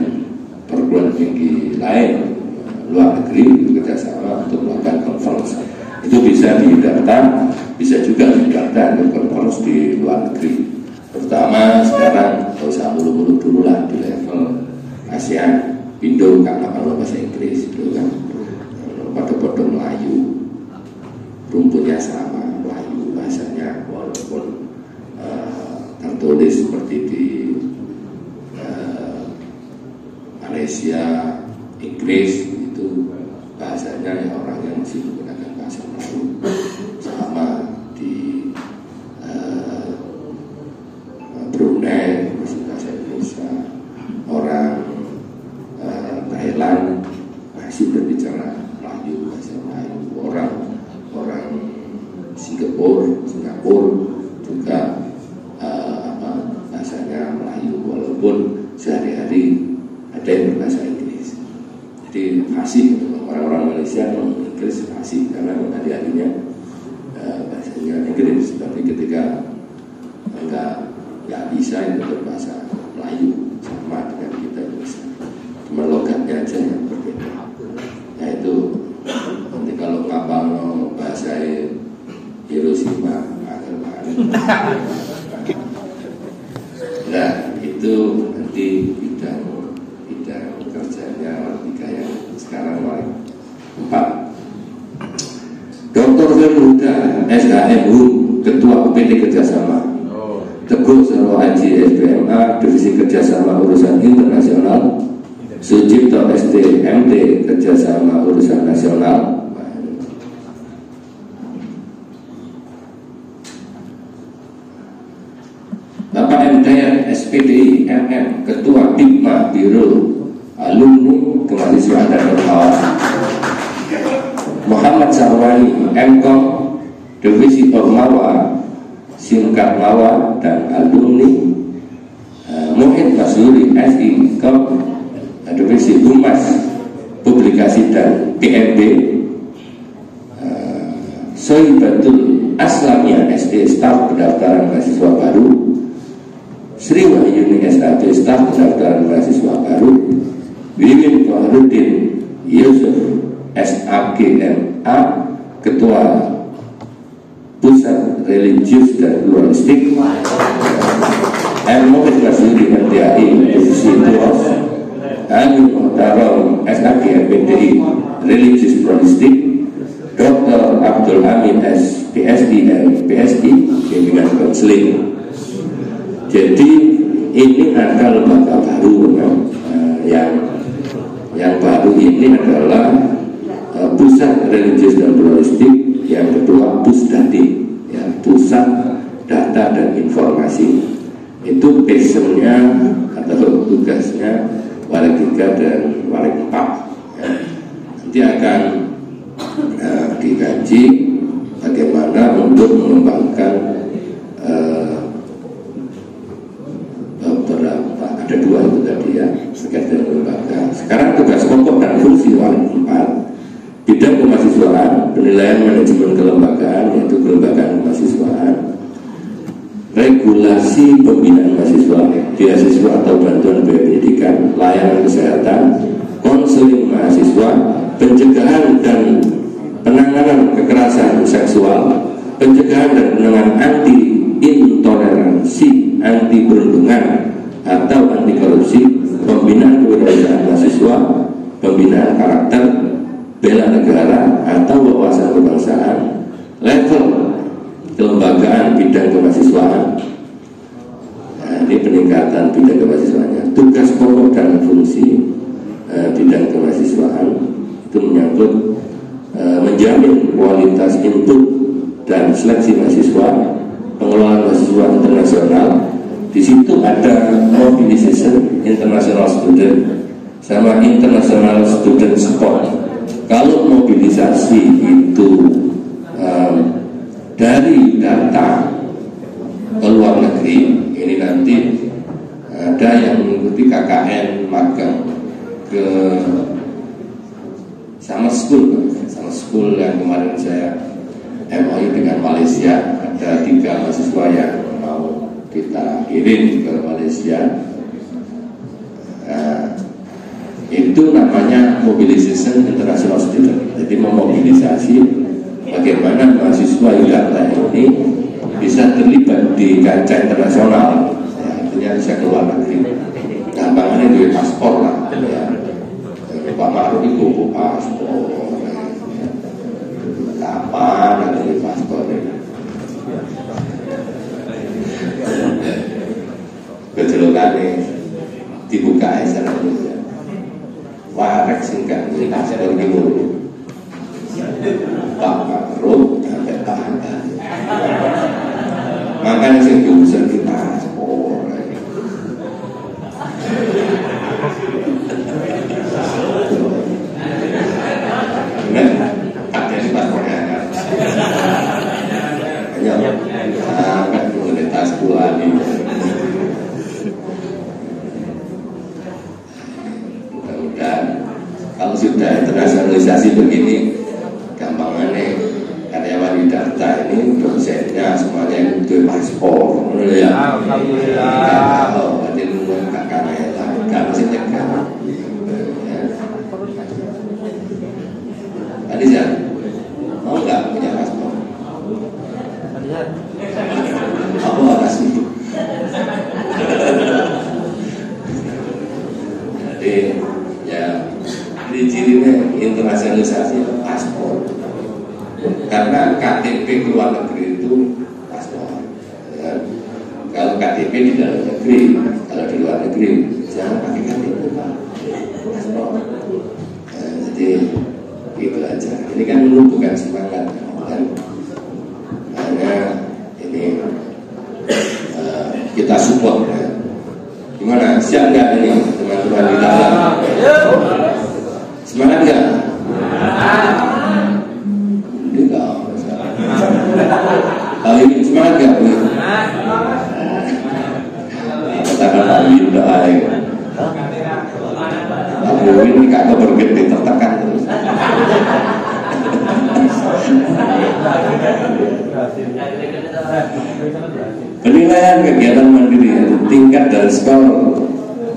perguruan tinggi lain luar negeri bekerjasama untuk melakukan conference. Itu bisa di Yudata, bisa juga di Yudata untuk conference di luar negeri. Pertama sekarang nggak usah mulu-mulu dulu lah di level ASEAN, Indo, karena kalau bahasa Inggris itu kan pada Melayu, rumputnya sama, Melayu bahasanya, walaupun tertulis seperti di Malaysia, Inggris, itu bahasanya ya orangnya masih menggunakan bahasa Melayu. Sama di Brunei masih bahasa Indonesia, orang Thailand masih berbicara Melayu, bahasa Melayu, orang Singapura Singapura juga bahasanya Melayu, walaupun sehari-hari ada yang berbahasa Inggris. Jadi fasih, orang-orang Malaysia Inggris fasih karena hari-harinya bahasanya Inggris. Tapi ketika nggak bisa itu berbahasa Melayu sama dengan kita bisa, cuma logatnya aja yang berbeda. Nah itu nanti kalau kapal bahasa Hiroshima akan balik. Nah itu nanti bidang kerjanya tiga yang sekarang mulai 4. Dr. Firhuda SHMU Ketua PT Kerjasama, Teguh Sarwo Haji SPMA Divisi Kerjasama Urusan Internasional, Sucipto SD MT Kerjasama Urusan Nasional. Bapak M. Dayat SPDI MM Ketua Bikma Biro Alumni Kemahasiswaan dan Berkawasan, Muhammad Sarwani MKom Divisi Ormawa Singkat Mawa dan Alumni, Muhid Masuri SI Kom Divisi Humas Publikasi dan PMB, Sohibatul Aslamia SD Staf Pendaftaran Mahasiswa Baru, Sri Wahyuni SAD Staf Pendaftaran Mahasiswa Baru, Wiwin Koharudin Yusuf SAGMA Ketua Pusat Religius dan Pluralistik, Muhammad Masuri MTAI Divisi Tuas, Amin Muhtaram SAGMPTI Religius Pluralistik, Dr. Abdul Amin PSI PSI Bimbingan Konseling. Jadi ini ada lembaga baru yang baru ini adalah Pusat Religius dan Pluralistik, yang kedua Pusdati, ya, Pusat Data dan Informasi. Itu passionnya atau tugasnya Waleg 3 dan Waleg 4. Ya. Nanti akan dikaji bagaimana untuk mengembangkan beberapa, ada 2 itu tadi ya, terkait dengan lembaga. Sekarang tugas pokok dan fungsi Waleg 4 bidang kemahasiswaan, penilaian manajemen kelembagaan, yaitu kelembagaan kemahasiswaan, regulasi pembinaan mahasiswa, beasiswa atau bantuan biaya pendidikan, layanan kesehatan, konseling mahasiswa, pencegahan dan penanganan kekerasan seksual, pencegahan dan penanganan anti intoleransi, anti perundungan atau anti korupsi, pembinaan kewirausahaan mahasiswa, pembinaan karakter, bela negara atau wawasan kebangsaan, level kelembagaan bidang kemahasiswaan. Nah, ini peningkatan bidang kemahasiswaannya. Tugas pokok dan fungsi bidang kemahasiswaan itu menyangkut menjamin kualitas input dan seleksi mahasiswa, pengelolaan mahasiswa internasional. Di situ ada mobilization international student sama international student support. Kalau mobilisasi itu dari data ke luar negeri, ini nanti ada yang mengikuti KKN magang ke summer school yang kemarin saya MOU dengan Malaysia. Ada 3 mahasiswa yang mau kita kirim ke Malaysia. Itu namanya mobilization international student. Jadi memobilisasi bagaimana mahasiswa Yogyakarta ini bisa terlibat di kancah internasional, ya, artinya bisa keluar negeri. Gampangannya duit paspor lah, ya. Pak Maruf itu paspor, kapan ada duit paspor ini? Kejelokannya dibuka secara mudah. Warek singkat ini paspor gimana? Pak Maruf sampai tangga. Makanya saya bisa di paspor. Nah, ada di paspornya kan? Hanya Kan komunitas buah ini. Mudah-mudahan kalau sudah internasionalisasi begini, gampangannya karyawan di data ini dosennya semuanya yang butuh paspor, ya. Alhamdulillah. Kalau berarti nggak kanela, nggak mesti tegak. Adizan, mau nggak punya paspor? Apa kasih? Jadi ya cirinya internasionalisasi paspor. Karena KTP ke luar negeri itu paspor. Ya. Kalau KTP di dalam negeri, kalau di luar negeri jangan pakai KTP, Pak. Paspor. Jadi itu aja. Ini kan menumbuhkan semangat, kan? Hanya ini kita support, ya. Gimana? Siap nggak ini teman-teman di dalam? Semangat nggak? Kali ini semangat gak? Katakan Pak Winda ayo. Pak Win ini kagak bergede tertekan terus. Penilaian kegiatan mandiri itu tingkat dan skor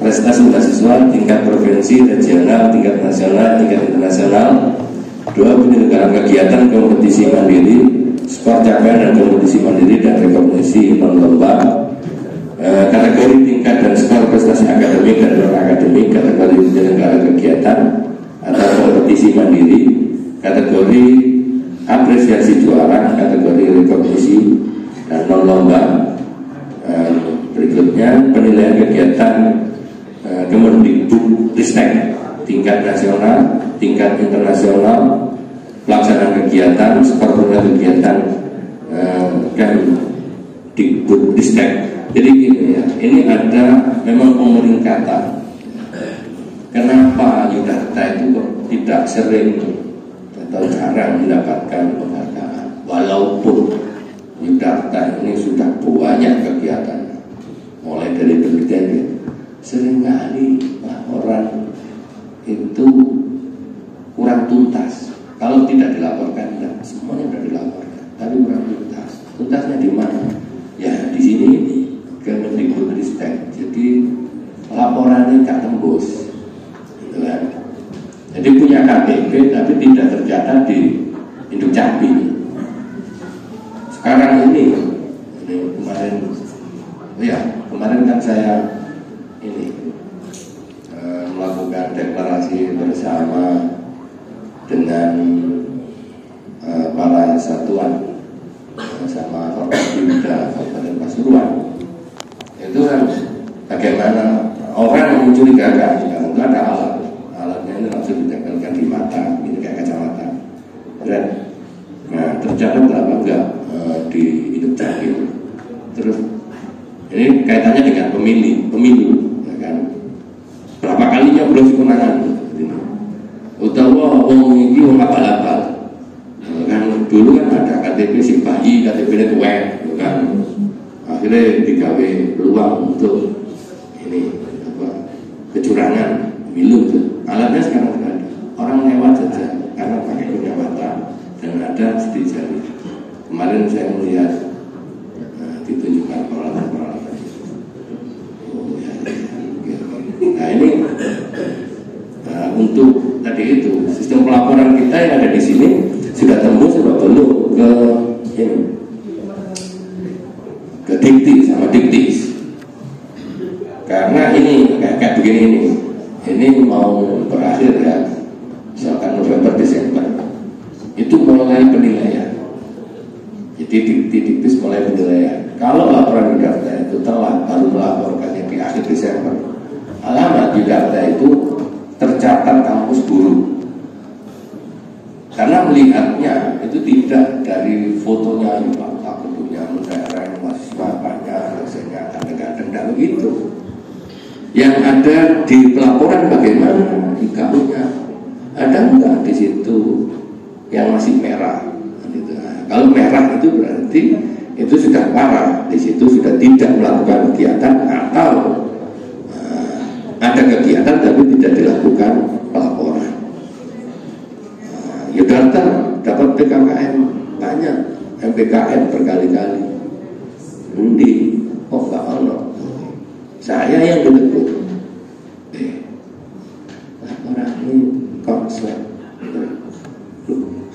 prestasi mahasiswa tingkat provinsi, regional, tingkat nasional, tingkat internasional. 2. Penyelenggaraan kegiatan kompetisi mandiri, skor capaian dan kompetisi mandiri dan rekomendasi non-lomba. Kategori tingkat dan skor prestasi akademik dan non-akademik, kategori penyelenggara kegiatan atau kompetisi mandiri, kategori apresiasi juara, kategori rekomendasi dan non-lomba. Berikutnya penilaian kegiatan Kemendikbudristek tingkat nasional, tingkat internasional, pelaksanaan kegiatan, skor kegiatan Kemendikbudristek. Jadi gini ya, ini ada memang pemeringkatan. Kenapa Yudharta itu tidak sering atau jarang mendapatkan penghargaan, walaupun Yudharta ini sudah banyak kegiatan, mulai dari penelitian. Seringkali laporan itu kurang tuntas. Kalau tidak dilaporkan, tidak. Semuanya sudah dilaporkan, tapi kurang tuntas. Tuntasnya di mana? Ya di sini ini Kemendikbudristek. Jadi laporannya nggak tembus, gitu kan? Jadi punya KTP tapi tidak tercatat di Induk Capil. Sekarang ini kemarin kan saya melakukan deklarasi bersama dengan para satuan sama Forkopimda Kabupaten Pasuruan. Itu kan bagaimana orang mencurigakan sekarang itu ada alatnya ini langsung ditempelkan di mata, ini kayak kacamata. Dan nah tercatat apa enggak di Induk Capil. Terus ini kaitannya dengan pemilu, ya kan? Berapa kali nyoblos kemenangan? Utawa wong iki wong apal-apal. Kan dulu kan ada KTP si bayi, KTP-nya tuwek, kan? Akhirnya digawe peluang untuk ini kecurangan pemilu. Alatnya sekarang sudah ada. Orang lewat saja karena pakai kacamata dan ada di jari. Kemarin saya melihat ditunjukkan peralatan-peralatan. Nah ini untuk tadi itu sistem pelaporan kita yang ada di sini sudah tembus sudah belum ke Dikti sama Diktis. Karena ini kayak begini ini mau berakhir ya, misalkan November Desember itu mulai penilaian. Jadi Diktis mulai penilaian. Kalau laporan Yudharta itu telah baru melaporkannya di akhir Desember, alamat Yudharta itu tercatat kampus buruk. Karena melihatnya itu tidak dari fotonya Pak bentuknya mentereng mahasiswa banyak, rasanya kadang-kadang tidak begitu. Yang ada di pelaporan bagaimana IKU-nya, ada enggak di situ yang masih merah? Gitu. Nah, kalau merah itu berarti itu sudah parah, di situ sudah tidak melakukan kegiatan atau ada kegiatan tapi tidak dilakukan pelaporan. Yudharta dapat PKKM banyak, MPKM berkali-kali. Endi, kok nggak ono? Saya yang ditegur. Laporan ini konslet.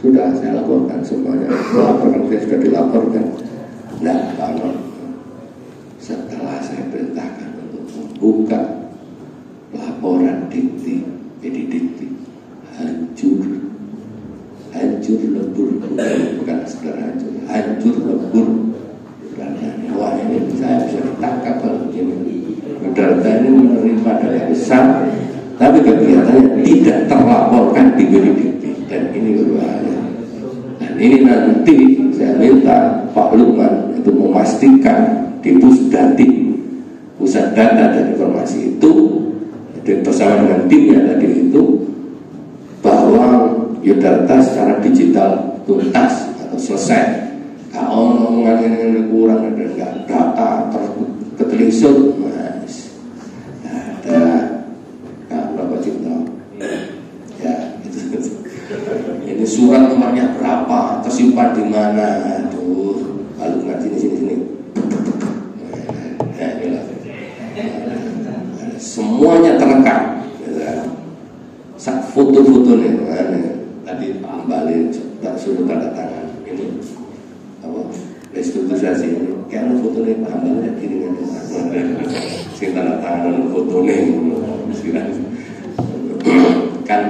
Sudah saya laporkan semuanya. Laporan saya sudah dilaporkan. Nah, kalau setelah saya perintahkan untuk membuka laporan dikti, jadi dikti hancur lebur, bukan sekedar hancur lebur. Wah, ini saya bisa ditangkap kalau begini. Yudharta ini menerima dana besar, tapi kegiatannya tidak terlaporkan di dikti, dan ini berbahaya. Dan ini nanti saya minta Pak Lukman itu memastikan di Pusdati, pusat data dan informasi itu, bersama dengan timnya tadi itu, bahwa Yudharta secara digital tuntas atau selesai. Kalau omongan ini kurang, ada nggak data ketelisur, mas, ada berapa juta? Ya, itu. Ini surat nomornya berapa? Tersimpan di mana? Aduh, kalau nggak sini. Ya, inilah. Semuanya terekam. Foto-fotonya, tadi Pak Balik suruh tanda tangan ini apa restrukturisasi ini, karena fotonya Pak Balik gini sing tanda tangan fotonya kan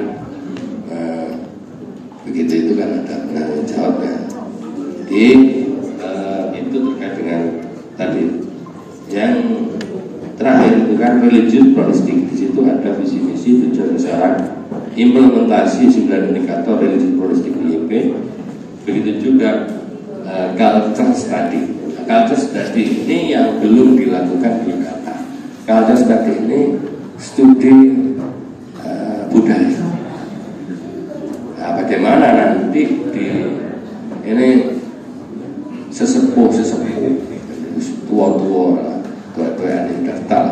begitu, itu kan ada penanggung jawabnya. Jadi itu terkait dengan tadi yang terakhir itu kan religious pluralistic. Di situ ada visi misi, tujuan sasaran, implementasi 9 indikator religious pluralistic IEP. Begitu juga culture study. Culture study ini yang belum dilakukan di Jakarta. Culture study ini studi budaya. Nah, bagaimana nanti di ini sesepuh tua-tua yang daftar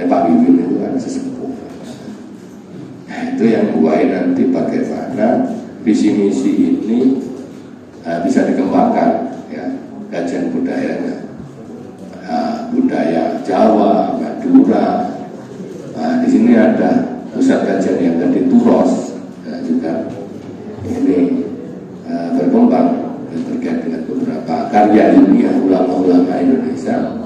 Pak Bibin itu kan sesepuh. Nah, itu yang buat nanti bagaimana visi misi ini bisa dikembangkan, ya, kajian budayanya, budaya Jawa, Madura. Nah, di sini ada pusat kajian yang tadi Turos, juga ini berkembang terkait dengan beberapa karya ilmiah ulama-ulama Indonesia,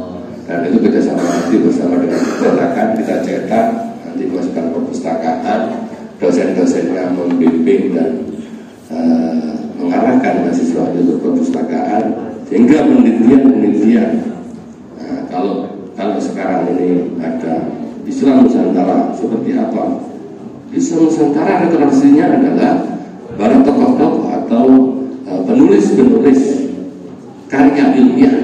dan itu kerjasama nanti bersama dengan percetakan, kita cetak nanti masukkan perpustakaan, dosen-dosennya membimbing dan mengarahkan mahasiswa untuk perpustakaan, sehingga penelitian. Kalau sekarang ini ada Islam Nusantara seperti apa? Islam Nusantara referensinya adalah para tokoh-tokoh atau penulis-penulis karya ilmiah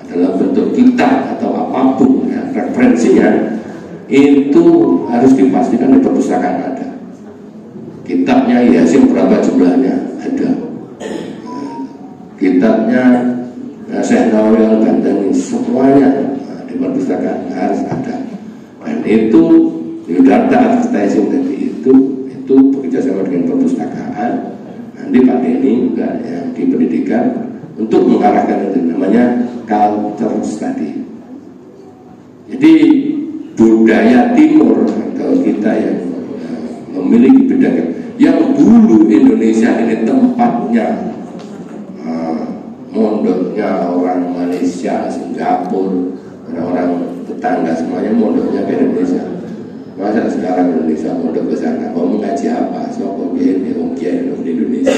dalam bentuk kitab atau apapun, ya, referensinya itu harus dipastikan di perpustakaan ada. Kitabnya Yasin berapa jumlahnya ada. Kitabnya Syekh Nawawi Al-Bantani semuanya di perpustakaan harus ada. Dan itu Yudharta advertising tadi itu bekerjasama dengan perpustakaan. Nanti Pak Denny juga yang di pendidikan untuk mengarahkan itu namanya culture study. Jadi budaya timur atau kita yang memiliki budaya yang dulu Indonesia ini tempatnya mondoknya orang Malaysia, Singapura, orang tetangga semuanya mondoknya ke Indonesia. Masa sekarang Indonesia mondok ke sana, mau mengaji apa? Sopo biyen di Indonesia.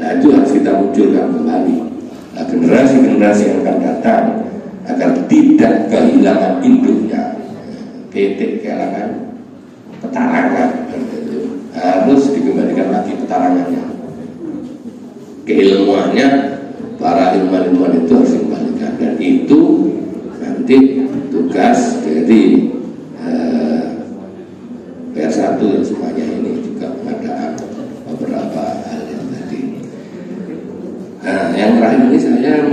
Nah, itu harus kita munculkan kembali. Nah, generasi-generasi yang akan datang agar tidak kehilangan induknya, kehilangan petarangan, harus dikembalikan lagi petarangannya, keilmuannya. Para ilmuwan-ilmuwan itu harus dikembalikan, dan itu nanti tugas dari PR1 dan semuanya ini juga pengadaan beberapa hal yang tadi. Nah, yang terakhir ini saya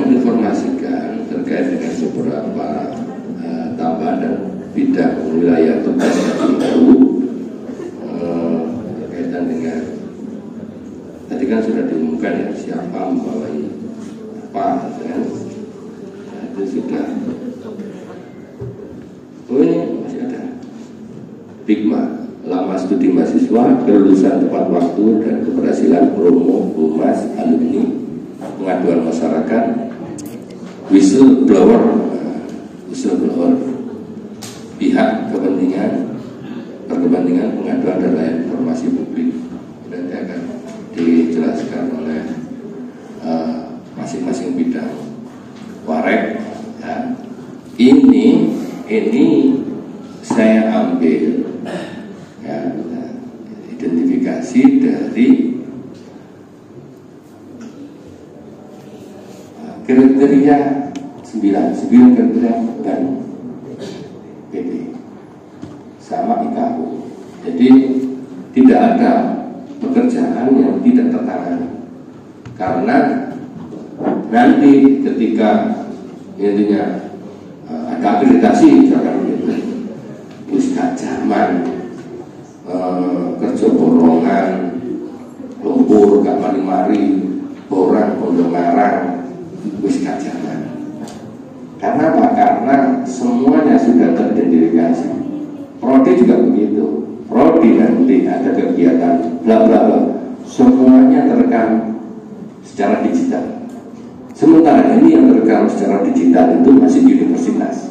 mahasiswa, kelulusan tepat waktu dan keberhasilan promo, humas, alumni, pengaduan masyarakat, whistleblower, pihak berkepentingan pengaduan dan lain informasi publik. Nanti akan dijelaskan oleh masing-masing bidang warek. Ya. Ini saya ambil ya, identifikasi dari kriteria 9 kriteria dan PD sama IKU. Jadi tidak ada pekerjaan yang tidak tertangani, karena nanti ketika intinya ada akreditasi misalkan gitu, wis gak zaman kerja borongan, lumpur gak mari-mari, borang pondok ngarang, wis gak zaman. Karena apa? Karena semuanya sudah teridentifikasi. Prodi juga begitu. Prodi nanti ada kegiatan bla bla bla, semuanya terekam secara digital. Sementara ini yang terekam secara digital itu masih universitas.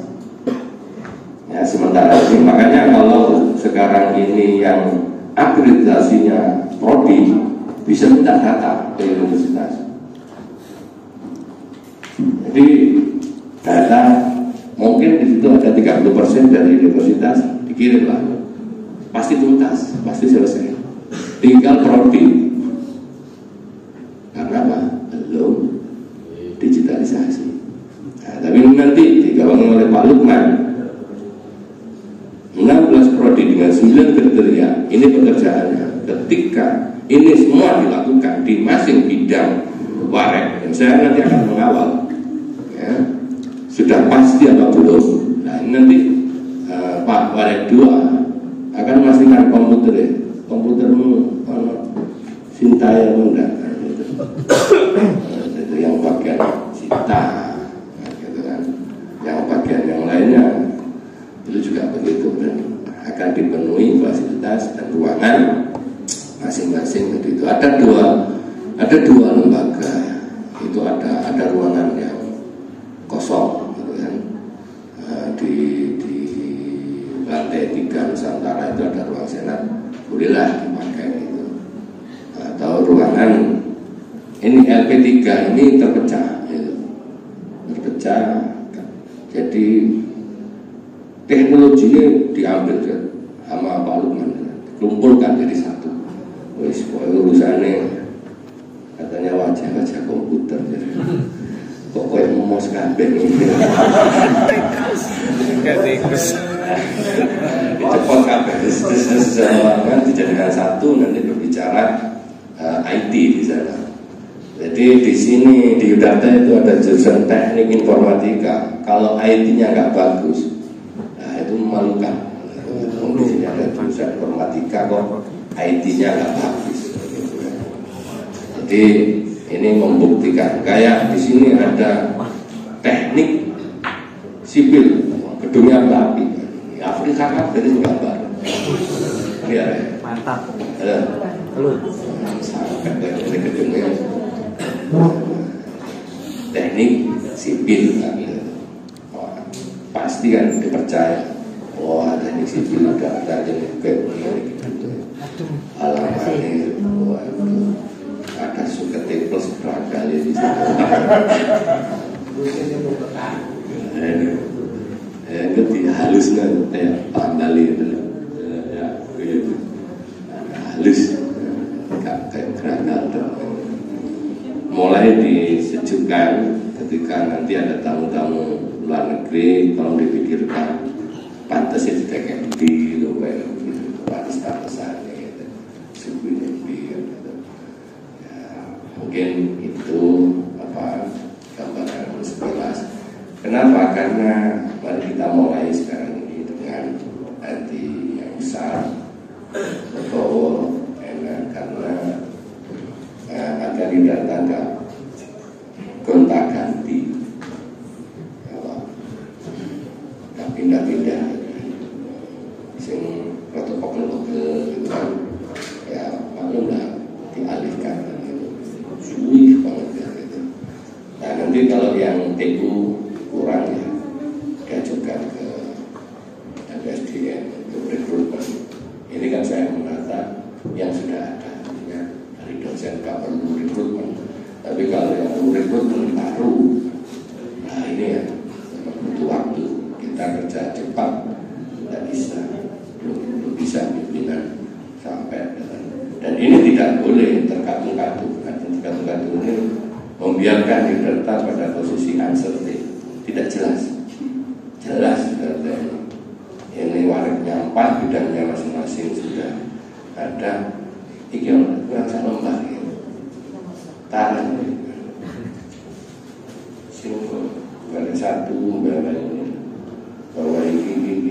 Ya, sementara ini makanya kalau sekarang ini yang akreditasinya prodi bisa minta data ke universitas. Jadi data mungkin di situ ada 30% dari universitas dikirim lah, pasti tuntas, pasti selesai. Tinggal prodi. Karena apa? Belum digitalisasi. Nah, tapi nanti digabung oleh Pak Lukman 16 prodi dengan 9 kriteria. Ini pekerjaannya. Ketika ini semua dilakukan di masing bidang warek, dan saya nanti akan mengawal ya, sudah pasti apa belum. Nah nanti Pak Warek 2 akan memastikan komputermu Sintaya enggak itu yang bagian Sinta gitu kan. Yang bagian yang lainnya itu juga begitu, dan akan dipenuhi fasilitas dan ruangan masing-masing. Itu ada dua lembaga, itu ada ruangan yang kosong gitu kan. Di lantai 3 Nusantara itu ada ruang senat, bolehlah dipakai itu. Atau ruangan ini LP3 ini terpecah gitu. Jadi teknologinya diambil sama Pak Lukman, dikumpulkan jadi satu. Wis urusannya katanya wajah komputer jadi. Kok kayak memos kabeh ini. Cepot kabeh kan dijadikan satu, nanti berbicara IT di sana. Jadi di sini di Udata itu ada jurusan teknik informatika. Kalau IT-nya nggak bagus, nah itu memalukan. Di sini ada jurusan informatika kok IT-nya nggak bagus. Jadi ini membuktikan. Kayak di sini ada teknik sipil, gedungnya api. Afrika kan dari gambar. Iya. Mantap. Halo. Sampai dari gedungnya teknik sipil kan. Pasti kan dipercaya. Wah, teknik sipil ada yang kayak gitu. Alamatnya ada suket plus berapa kali di sana. Ngerti halusnya kayak pandali itu ya, gitu. Halus kayak granat. Mulai disejukkan ketika nanti ada tamu-tamu luar negeri, tolong dipikirkan pantas itu kayak di luar gitu, pantas-pantasannya gitu, sukunya gitu. Ya, mungkin itu gambaran sekilas. Kenapa? Karena mari kita mulai sekarang ini dengan hati yang besar, legowo, enak, karena agar tidak tanggap gonta-ganti, pindah-pindah, sing protokol gitu kan, PU kurang ya, diajukan ke SDM untuk rekrutmen. Ini kan saya menata yang sudah ada, artinya dari dosen nggak perlu rekrutmen. Tapi kalau yang perlu rekrutmen baru, nah ini ya butuh waktu. Kita kerja cepat tidak bisa, belum bisa pimpinan sampai dan ini tidak boleh terkatung-katung. Terkatung-katung ini membiarkan didata pada posisi uncertain, tidak jelas. Ini wareknya 4, bidangnya masing-masing sudah ada. Iki kurang lembah ya. Tahan singgung ada satu bahwa ini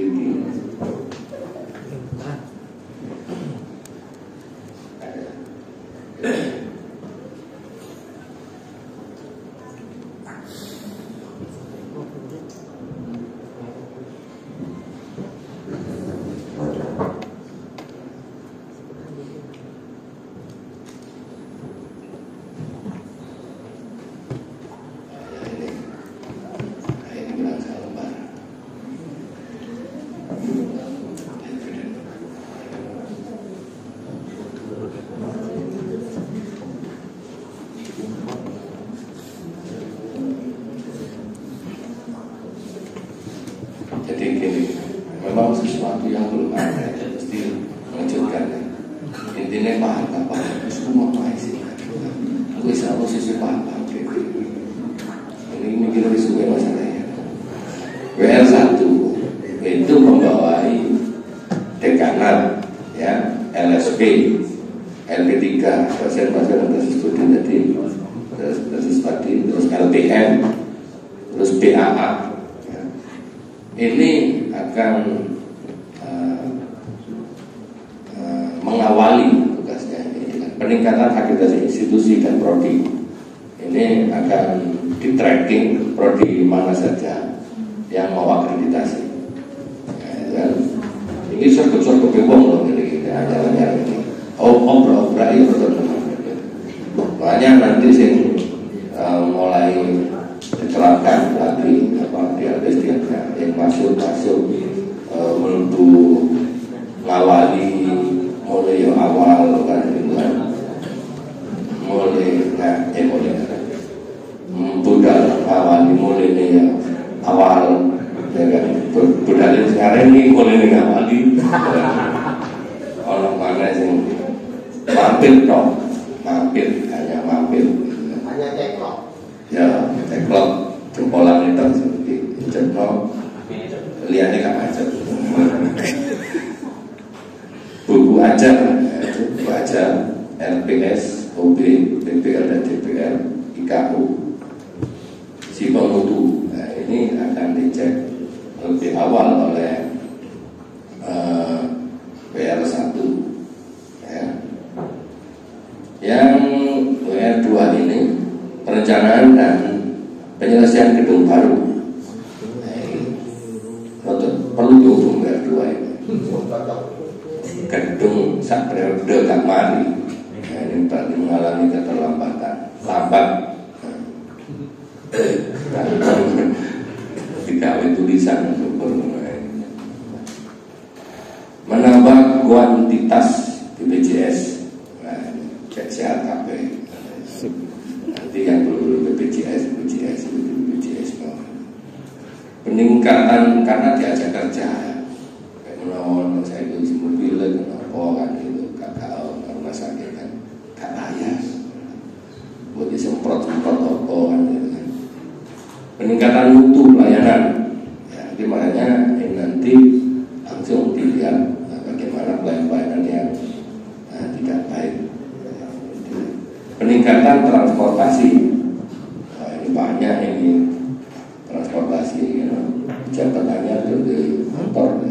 jadi gini, memang sesuatu yang belum ada itu mesti mengejutkan. Intinya paham apa? Semua paham sih. Aku bisa posisi paham. Ini kira disukai masalahnya. WL1 itu membawai dekanat, ya, LSP, LP3, dosen-dosen tesis studi tadi, terus LPM, terus PAA. Ini akan mengawali tugasnya ini peningkatan akreditasi institusi dan prodi. Ini akan di tracking prodi mana saja yang mau akreditasi. Dan ini sergap-sergap wong loh ini acaranya ini. Obrak itu teman-teman. Makanya nanti sih mulai diterapkan lagi apa diagnostiknya yang masuk menuju ngawali mulai awal kan gitu kan, mulai budal ngawali mulai ya awal ya kan, budal sekarang ini mulai ngawali orang mana sih mampir hanya cekok ya, cekok jempolan itu seperti cekok lihatnya kan aja buku ajar LPS, OB, PPL dan DPR, IKU si pemutu. Nah, ini akan dicek lebih awal oleh WR1 ya. Yang WR2 ini perencanaan dan penyelesaian gedung baru. Perlu diusung WR2 ini. Gedung sak periode gak mari. Ini berarti mengalami keterlambatan. Lambat. Digawe tulisan menambah kuantitas BPJS. Nah, cek sehat KB. Nanti yang perlu BPJS. Peningkatan karena diajak kerja. Kayak menawan saya itu mobil kan itu kakak rumah sakit kan gak layak. Buat disemprot apa kan gitu kan. Peningkatan mutu pelayanan. Ya, jadi makanya nanti langsung dilihat bagaimana pelayanan yang tidak baik. Peningkatan transportasi. Nah, ini banyak ini transportasi jabatannya dari motor.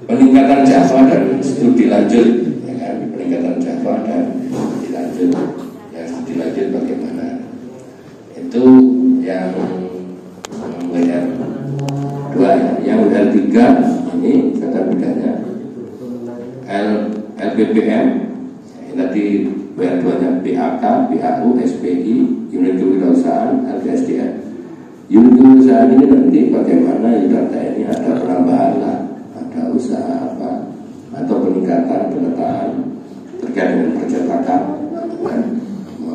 Peningkatan Java dan studi lanjut, ya kan? Peningkatan Java dan studi lanjut. Yang studi lanjut bagaimana? Itu yang WR2, yang WR3 ini kata bedanya LPPM. Tadi WR2-nya BAK, BAU, SPI, unit kewirausahaan, LKSDM. Unit kewirausahaan ini nanti bagaimana data ini ada penambahan lah, ada usaha apa, atau peningkatan penataan terkait dengan percetakan dan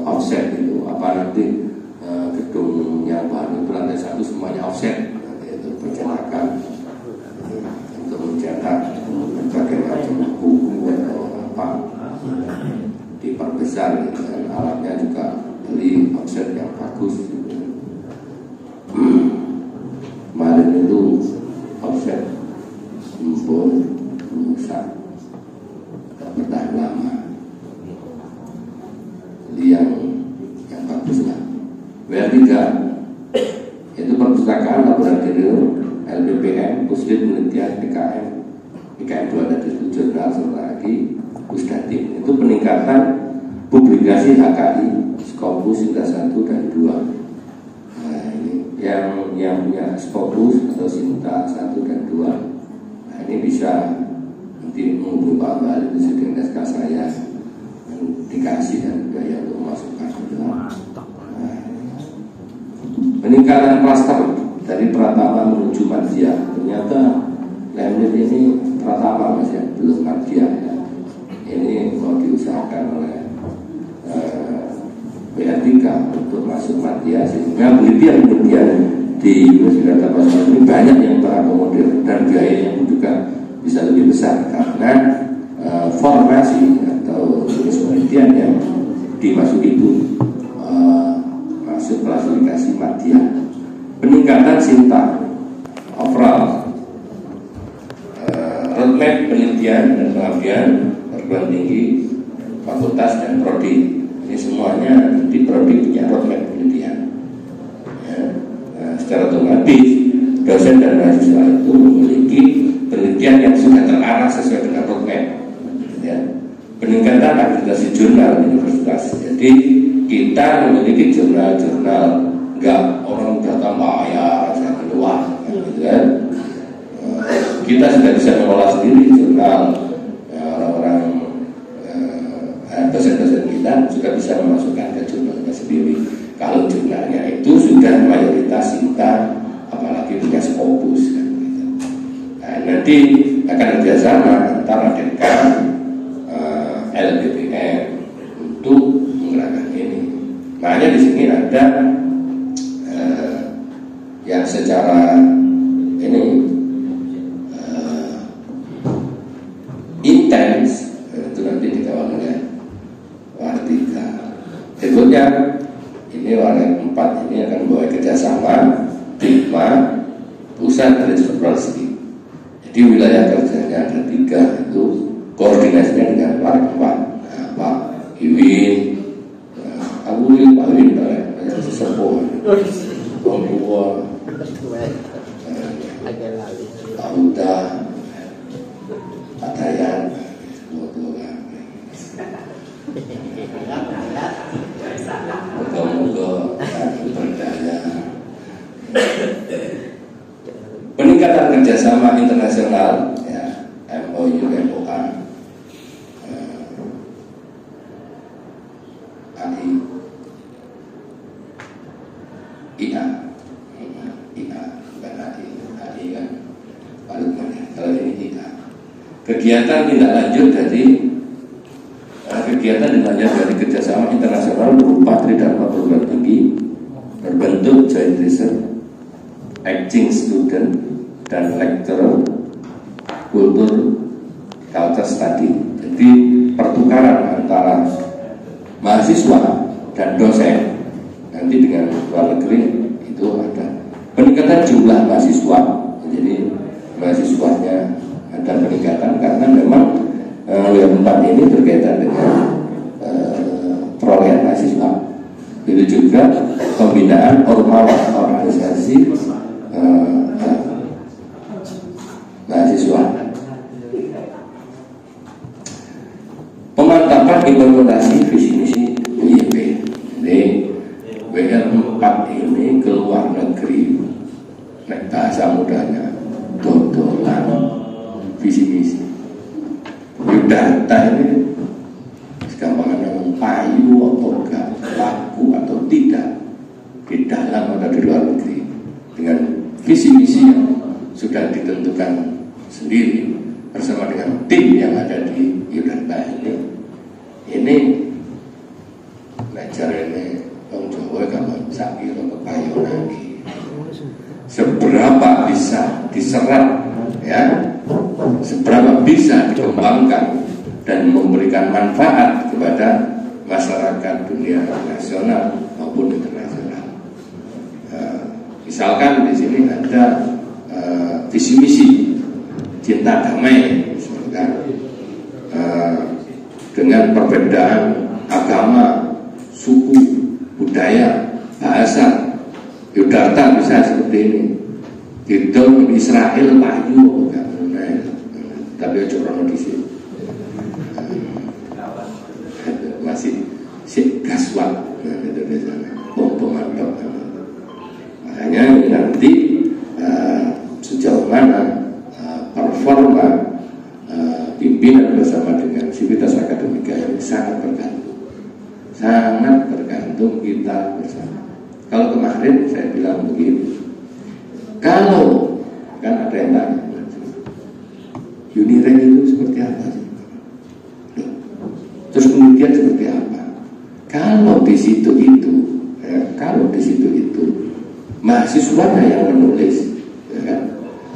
offset itu apa nanti gedung yang baru itu lantai 1 semuanya offset, itu percetakan untuk mencetak berbagai macam buku atau apa diperbesar gitu, dan alatnya juga beli offset yang bagus gitu. Kemarin itu offset mumpul rusak, tak bertahan lama, beli yang bagus lah. WR3 itu perpustakaan laboratorium LPPM, Pusdit Penelitian PKM 2 tadi itu jurnal, serta lagi Pusdatin. Itu peningkatan publikasi HKI Scopus Sinta 1 dan 2. Nah ini yang punya Scopus atau Sinta 1 dan 2, nah ini bisa nanti menghubungi Pak Mbak itu dengan SK saya dan dikasih dan biaya untuk memasukkan ke dalam. Peningkatan klaster dari Pratama menuju Madya. Ternyata Lemlit ini Pratama Mas ya, belum Madya ya. Ini mau diusahakan oleh WR3 untuk masuk Madya, sehingga penelitian di Universitas Tabasan ini banyak yang terakomodir dan biayanya pun juga bisa lebih besar karena formasi atau jenis penelitian yang dimasuki itu masuk klasifikasi Madya. Peningkatan Sinta overall, roadmap penelitian dan pengabdian perguruan tinggi, fakultas dan prodi. Ini semuanya di prodi punya roadmap penelitian ya. Secara otomatis dosen dan mahasiswa itu memiliki penelitian yang sudah terarah sesuai dengan roadmap ya. Peningkatan akreditasi jurnal universitas. Jadi kita memiliki jurnal-jurnal, enggak orang datang bayar saya keluar gitu kan. Kita sudah bisa mengelola sendiri jurnal ya, orang-orang dosen-dosen kita juga bisa memasukkan ke jurnalnya sendiri kalau jurnalnya itu sudah mayoritas Sinta, apalagi punya Scopus kan, gitu. Nah, nanti akan kerjasama antara Dekan LPPM untuk menggerakkan ini. Makanya di sini ada yang secara ini intens, itu nanti dikawal oleh WR3. Berikutnya ini WR4 ini akan membawa kerjasama DIPMA, Pusat Riset Policy. Jadi wilayah kerjanya ada 3, itu koordinasinya dengan WR4. Nah, Pak Iwin, aku ini Pak Iwin, Pak Sesepuh, Pak Buwa, Pak Uda, Pak Dayan, moga-moga berdaya. Peningkatan kerjasama internasional ya, MOU, MOA, AI, IA, bukan AI kan Pak Lukman ya, kalau ini IA. Kegiatan tindak lanjut dari kerjasama internasional berupa tridharma perguruan tinggi berbentuk joint research, exchange student dan lecturer, culture study. Jadi pertukaran antara mahasiswa dan dosen nanti dengan luar negeri itu ada. Peningkatan jumlah mahasiswa, jadi mahasiswanya ada peningkatan karena memang WR4 ini berkaitan dengan perolehan mahasiswa. Itu juga pembinaan ormawa, organisasi mahasiswa. Pemantapan implementasi visi misi WIP. Jadi WR4 ini ke luar negeri, naik bahasa mudanya dodolan visi misi. Data ini segampangan yang dalam atau di luar negeri dengan visi misi yang sudah ditentukan sendiri bersama dengan tim yang ada di Yudharta ini ngajar ini Om Jawa kalau sakit atau kepayon lagi seberapa bisa diserap ya, seberapa bisa dikembangkan dan memberikan manfaat kepada masyarakat dunia nasional maupun internasional. Misalkan di sini ada visi misi cinta damai, misalkan dengan perbedaan agama, suku, budaya, bahasa, Yudharta bisa seperti ini. Hidung Israel payu bukan, tapi ojo rono di sini masih si gaswat di sana, bom mantap. Makanya nanti sejauh mana performa pimpinan bersama dengan sivitas akademika ini sangat tergantung kita bersama. Kalau kemarin saya bilang begini, kalau kan ada yang tanya Unireng itu seperti apa sih? Terus kemudian seperti apa? Kalau di situ itu mahasiswanya yang menulis, ya kan?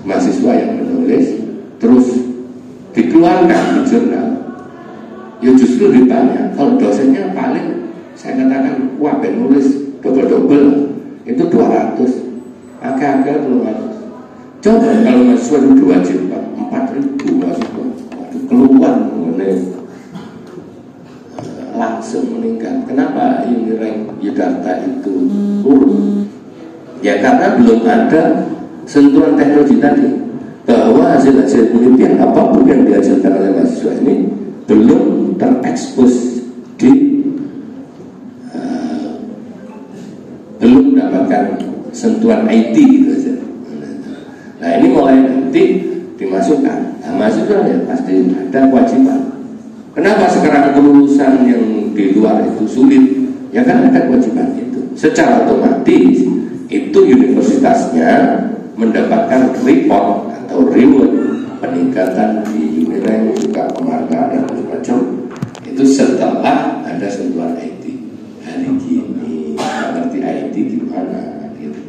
Mahasiswa yang menulis terus dikeluarkan di jurnal, ya justru ditanya. Kalau dosennya paling saya katakan wah nulis double itu 200, agak-agak 200. Coba kalau mahasiswa itu diwajibkan 4.000 mahasiswa, keluar langsung meningkat. Kenapa Unireng Yudharta itu turun? Ya karena belum ada sentuhan teknologi tadi, bahwa hasil-hasil penelitian apapun yang dihasilkan oleh mahasiswa ini belum terekspos belum mendapatkan sentuhan IT gitu saja. Nah ini mulai nanti dimasukkan. Nah, mahasiswa ya pasti ada kewajiban. Kenapa sekarang kelulusan yang di luar itu sulit? Ya kan ada kewajiban itu. Secara otomatis itu universitasnya mendapatkan report atau reward peningkatan di Unireng, juga penghargaan dan macam-macam. Itu setelah ada sentuhan IT. Hari ini ngerti IT gimana gitu.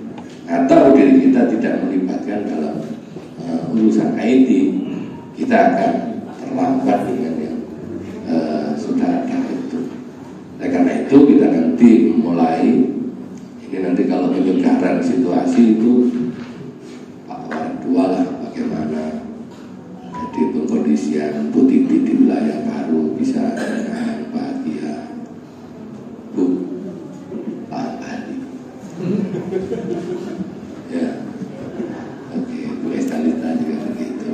Atau diri kita tidak melibatkan dalam urusan IT, kita akan terlambat dengan yang sudah ada itu. Nah, karena itu kita nanti mulai ini nanti kalau penyegaran situasi itu dua lah, bagaimana jadi pengkondisian Bu Titi di wilayah baru bisa dengan bahagia. Bu Pak Adi ya oke, Bu Estalita juga begitu.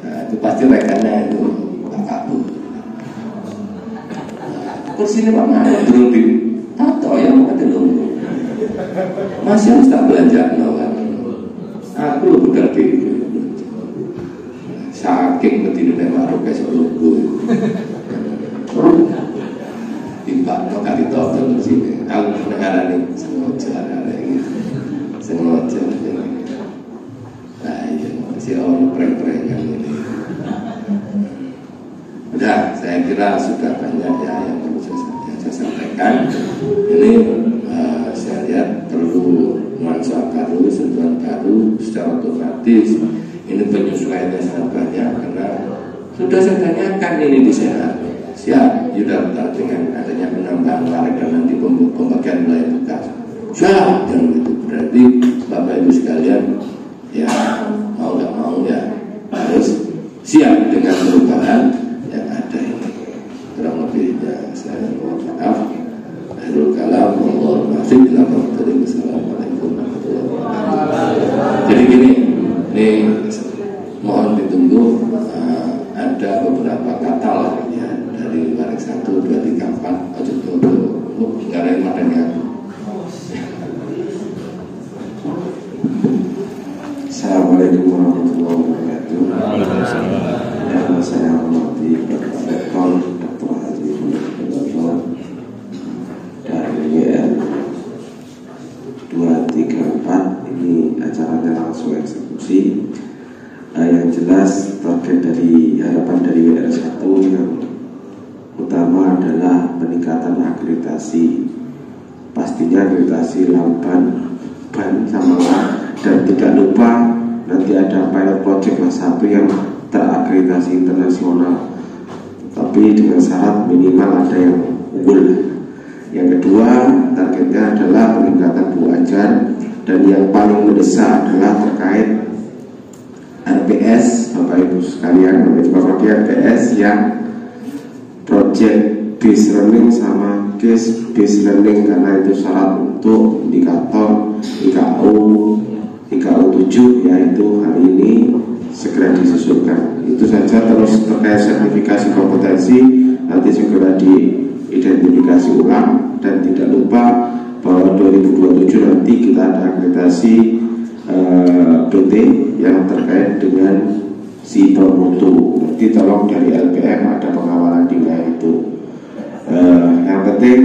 Nah itu pasti rekannya itu Pak Kabu. Kursi ini Pak Mano dulu di tato ya mau ada dulu masih harus tak belanja kan. Aku lu budak diri saking berdiri memang roh besok logo timbang no kali total di sini. Aku mendengar ini sengaja ada gitu, sengaja. Nah iya masih orang prank-prank yang ini. Udah, saya kira sudah banyak ya yang perlu saya sampaikan. Ini saya lihat perlu nuansa baru, sentuhan baru secara otomatis. Ini penyesuaiannya sangat banyak karena sudah saya tanyakan ini di Senat. Siap Yudharta dengan adanya penambahan warak dan nanti pembagian wilayah tugas. Siap, dan itu berarti Bapak Ibu sekalian ya mau nggak mau ya harus siap dengan perubahan yang ada ini. Kurang lebihnya saya mohon maaf. Akhirul kalam, wallahu a'lam. Assalamualaikum warahmatullahi wabarakatuh. Jadi gini, ini mohon ditunggu ada beberapa kata lah ya dari warak 1, 2, 3, 4 ojo tuh nggak ada yang madanya. Assalamualaikum warahmatullahi wabarakatuh. Yang saya hormati Bapak Rektor Dr. Haji dari UGM. 2, 3, 4 ini acaranya langsung eksekusi. Yang jelas target dari harapan dari WR1 yang utama adalah peningkatan akreditasi, pastinya akreditasi lamban, ban sama lah, dan tidak lupa nanti ada pilot project kelas 1 yang terakreditasi internasional, tapi dengan syarat minimal ada yang unggul. Yang kedua targetnya adalah peningkatan Bu Ajar, dan yang paling mendesak adalah terkait RPS, Bapak Ibu sekalian, Bapak Ibu RPS yang project based learning sama case based learning, karena itu syarat untuk indikator IKU 7, yaitu hari ini segera disusulkan. Itu saja. Terus terkait sertifikasi kompetensi nanti segera diidentifikasi ulang, dan tidak lupa bahwa 2027 nanti kita ada akreditasi PT yang terkait dengan si promoto. Nanti tolong dari LPM ada pengawalan di wilayah itu. Yang penting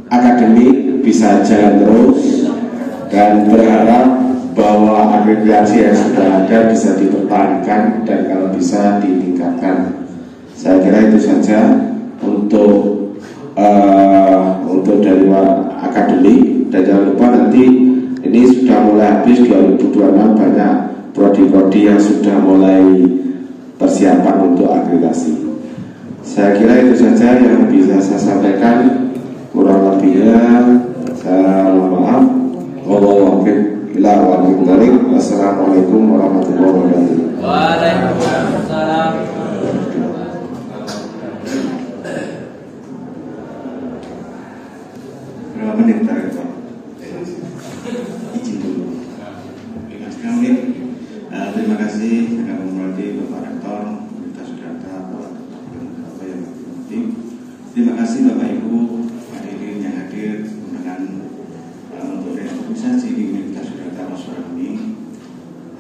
akademik bisa jalan terus, dan berharap bahwa akreditasi yang sudah ada bisa dipertahankan dan kalau bisa ditingkatkan. Saya kira itu saja untuk dari akademik, dan jangan lupa nanti ini sudah mulai habis 2026, banyak prodi-prodi yang sudah mulai persiapan untuk akreditasi. Saya kira itu saja yang bisa saya sampaikan. Kurang lebihnya saya mohon maaf. Wassalamualaikum warahmatullahi wabarakatuh. Waalaikumsalam. Berapa menit terakhir Pak? Izin dulu. Terima kasih yang menghormati Bapak Rektor, Pemerintah Sudarta, Bapak yang berhormati. Terima kasih Bapak Ibu hadirin yang hadir dengan untuk reorganisasi di Universitas Sudarta Masyarakat ini.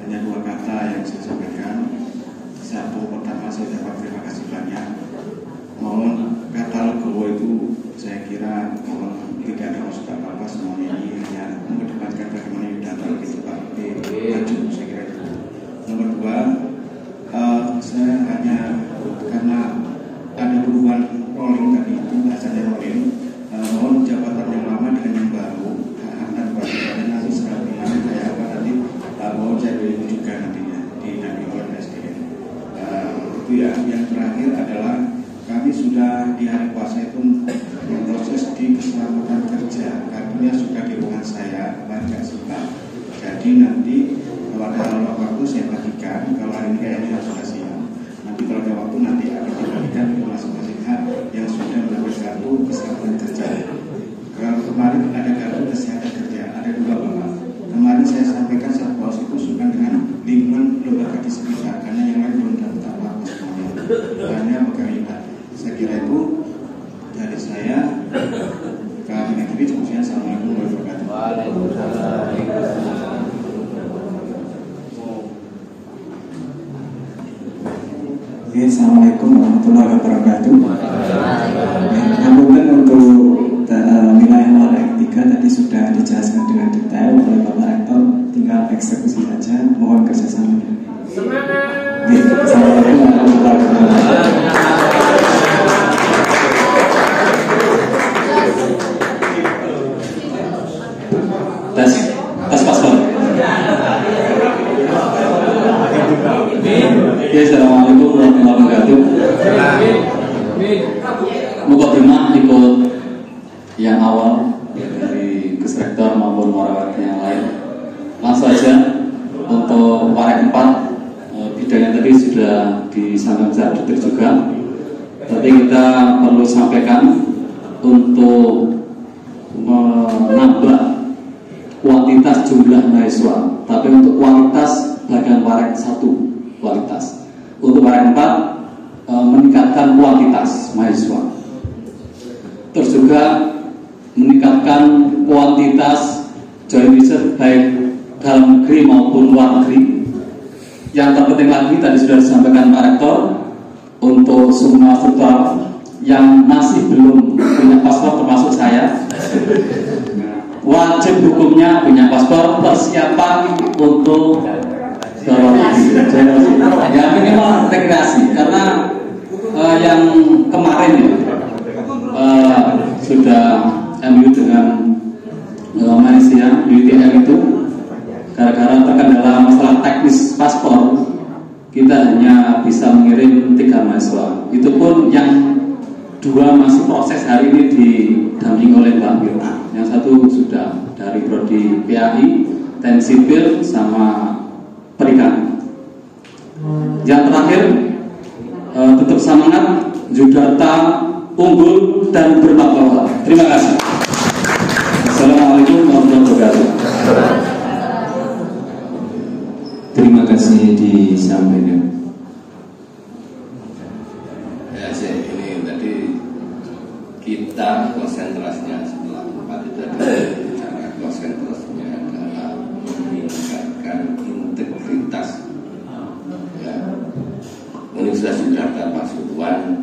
Hanya 2 kata yang saya sampaikan. Satu, pertama saya dapat terima kasih banyak. Mohon kata legowo itu saya kira tidak ada maksud apa-apa, semuanya ini hanya mengedepankan bagaimana data lebih cepat, maju, saya kira itu. Nomor 2, saya hanya karena ada perubahan rolling tadi itu, bahasanya rolling, mohon jabatan yang lama dengan yang baru akan berjalan nanti sebenarnya kayak apa nanti, mohon jadi itu juga nantinya dinampingi oleh SDM. Itu ya. Yang terakhir adalah kami sudah di hari puasa itu memproses di keselamatan kerja, kartunya sudah di ruangan saya, banyak simpan. Jadi nanti kalau ada waktu saya bagikan, kalau hari ini kayaknya sudah siap. Nanti kalau ada waktu nanti akan dibagikan ke masing-masing hak yang sudah mendapat kartu keselamatan kerja. Kalau kemarin ada kartu kesehatan kerja, ada 2 Bapak. Kemarin saya sampaikan saat paus itu sudah dengan lingkungan lembaga di sekitar, karena yang lain belum dapat apa-apa semuanya. Hanya pegang. Saya kira itu dari saya. Kami akhiri diskusinya. Assalamualaikum warahmatullahi wabarakatuh. Assalamualaikum warahmatullahi wabarakatuh. Namun untuk wilayah Warak 3 tadi sudah dijelaskan dengan detail oleh Bapak Rektor, tinggal eksekusi saja. Mohon kerjasamanya. Assalamualaikum warahmatullahi wabarakatuh. Tes paspor. Ya, assalamualaikum warahmatullahi wabarakatuh. Mukadimah ikut yang awal dari Kesrektor maupun warawat yang lain. Langsung saja untuk warak 4 bidangnya tadi sudah disampaikan secara detail juga. Tapi kita perlu sampaikan untuk menambah kuantitas jumlah mahasiswa, tapi untuk kualitas bagian warak 1 kualitas. Untuk warak 4 meningkatkan kuantitas mahasiswa. Terus juga meningkatkan kuantitas joint research baik dalam negeri maupun luar negeri. Yang terpenting lagi tadi sudah disampaikan Pak Rektor, untuk semua struktur yang masih belum punya paspor termasuk saya, wajib hukumnya punya paspor, persiapan untuk ya minimal integrasi, karena yang kemarin sudah MU dengan Malaysia UTM itu gara-gara terkendala masalah teknis paspor, kita hanya bisa mengirim 3 mahasiswa. Itu pun yang 2 masih proses hari ini didampingi oleh Mbak Mirna. Yang 1 sudah dari prodi PAI, Teknik Sipil sama Perikanan. Yang terakhir, tetap semangat, Judarta, unggul dan bertakwa. Terima kasih. Assalamualaikum warahmatullahi wabarakatuh. Terima kasih disampaikan. Ya, ini tadi kita konsentrasinya setelah 4 itu adalah konsentrasinya adalah meningkatkan integritas Universitas Judarta Pasuruan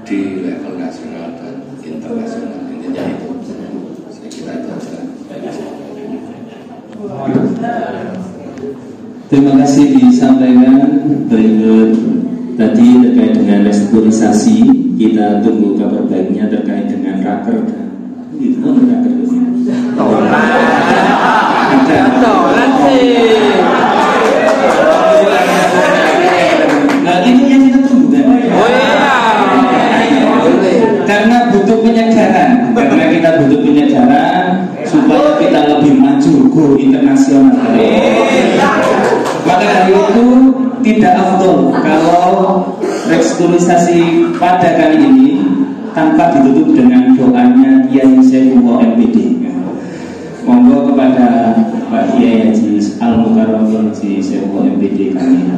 di level nasional dan internasional. Intinya itu, saya kira itu saja. Terima kasih disampaikan. Berikut tadi terkait dengan restrukturisasi, kita tunggu kabar baiknya terkait dengan rakerda. Itu rakerda. Nah, ini yang kita tunggu kan? Karena butuh penyegaran, supaya kita lebih maju go internasional. Maka dari itu tidak afdol kalau restrukturisasi pada kali ini tanpa ditutup dengan doanya Kiai Saifullah MPD. Monggo kepada Pak Kiai Haji Al-Mukarram Haji Saifullah MPD kami.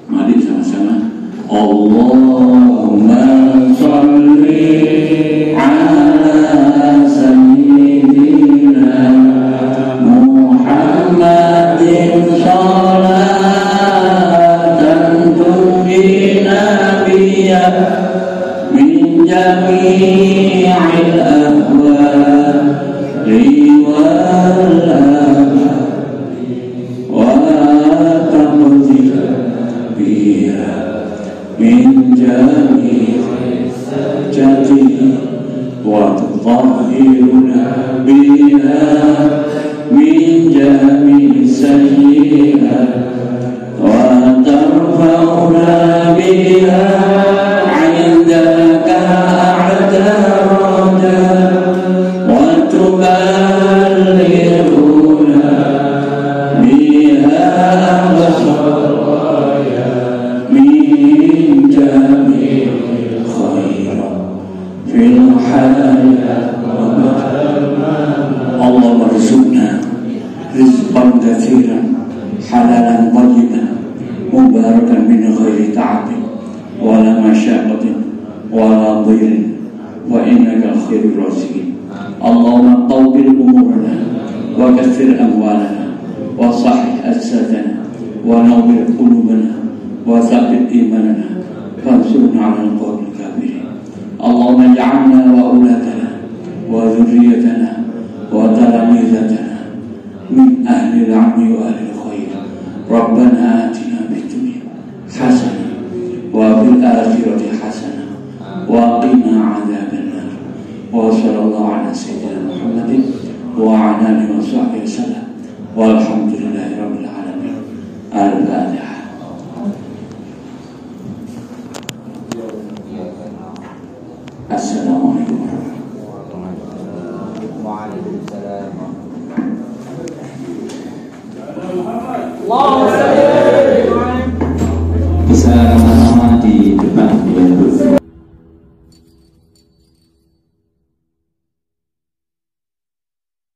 Mari sama-sama. Allahumma sholli ala sayyidina Muhammadin sholatan tunjina biya min jami'il ahwali wal من جميع جدي وتطهرنا بها من جميع سيئات وترفعنا بها عندك أعلى درجات وتبلغنا بها أقصى في الحياة اللهم ارزقنا رزقا كثيرا حلالا طيبا مباركا من غير تعب ولا مشقة ولا ضير وإنك خير الرازقين. اللهم طول أمورنا وكثر أموالنا وصحح أجسادنا ونور قلوبنا وثبت إيماننا فانصرنا على القوم الكافرين. اللهم اجعلنا وأولادنا وذريتنا وتلاميذتنا من أهل العلم وأهل الخير. ربنا آتنا في الدنيا حسنة وفي الآخرة حسنة وقنا عذاب النار. وصلى الله على سيدنا محمد وعلى آله وصحبه وسلم والحمد لله رب العالمين. الفاتحة. Assalamualaikum warahmatullahi wabarakatuh. Bisa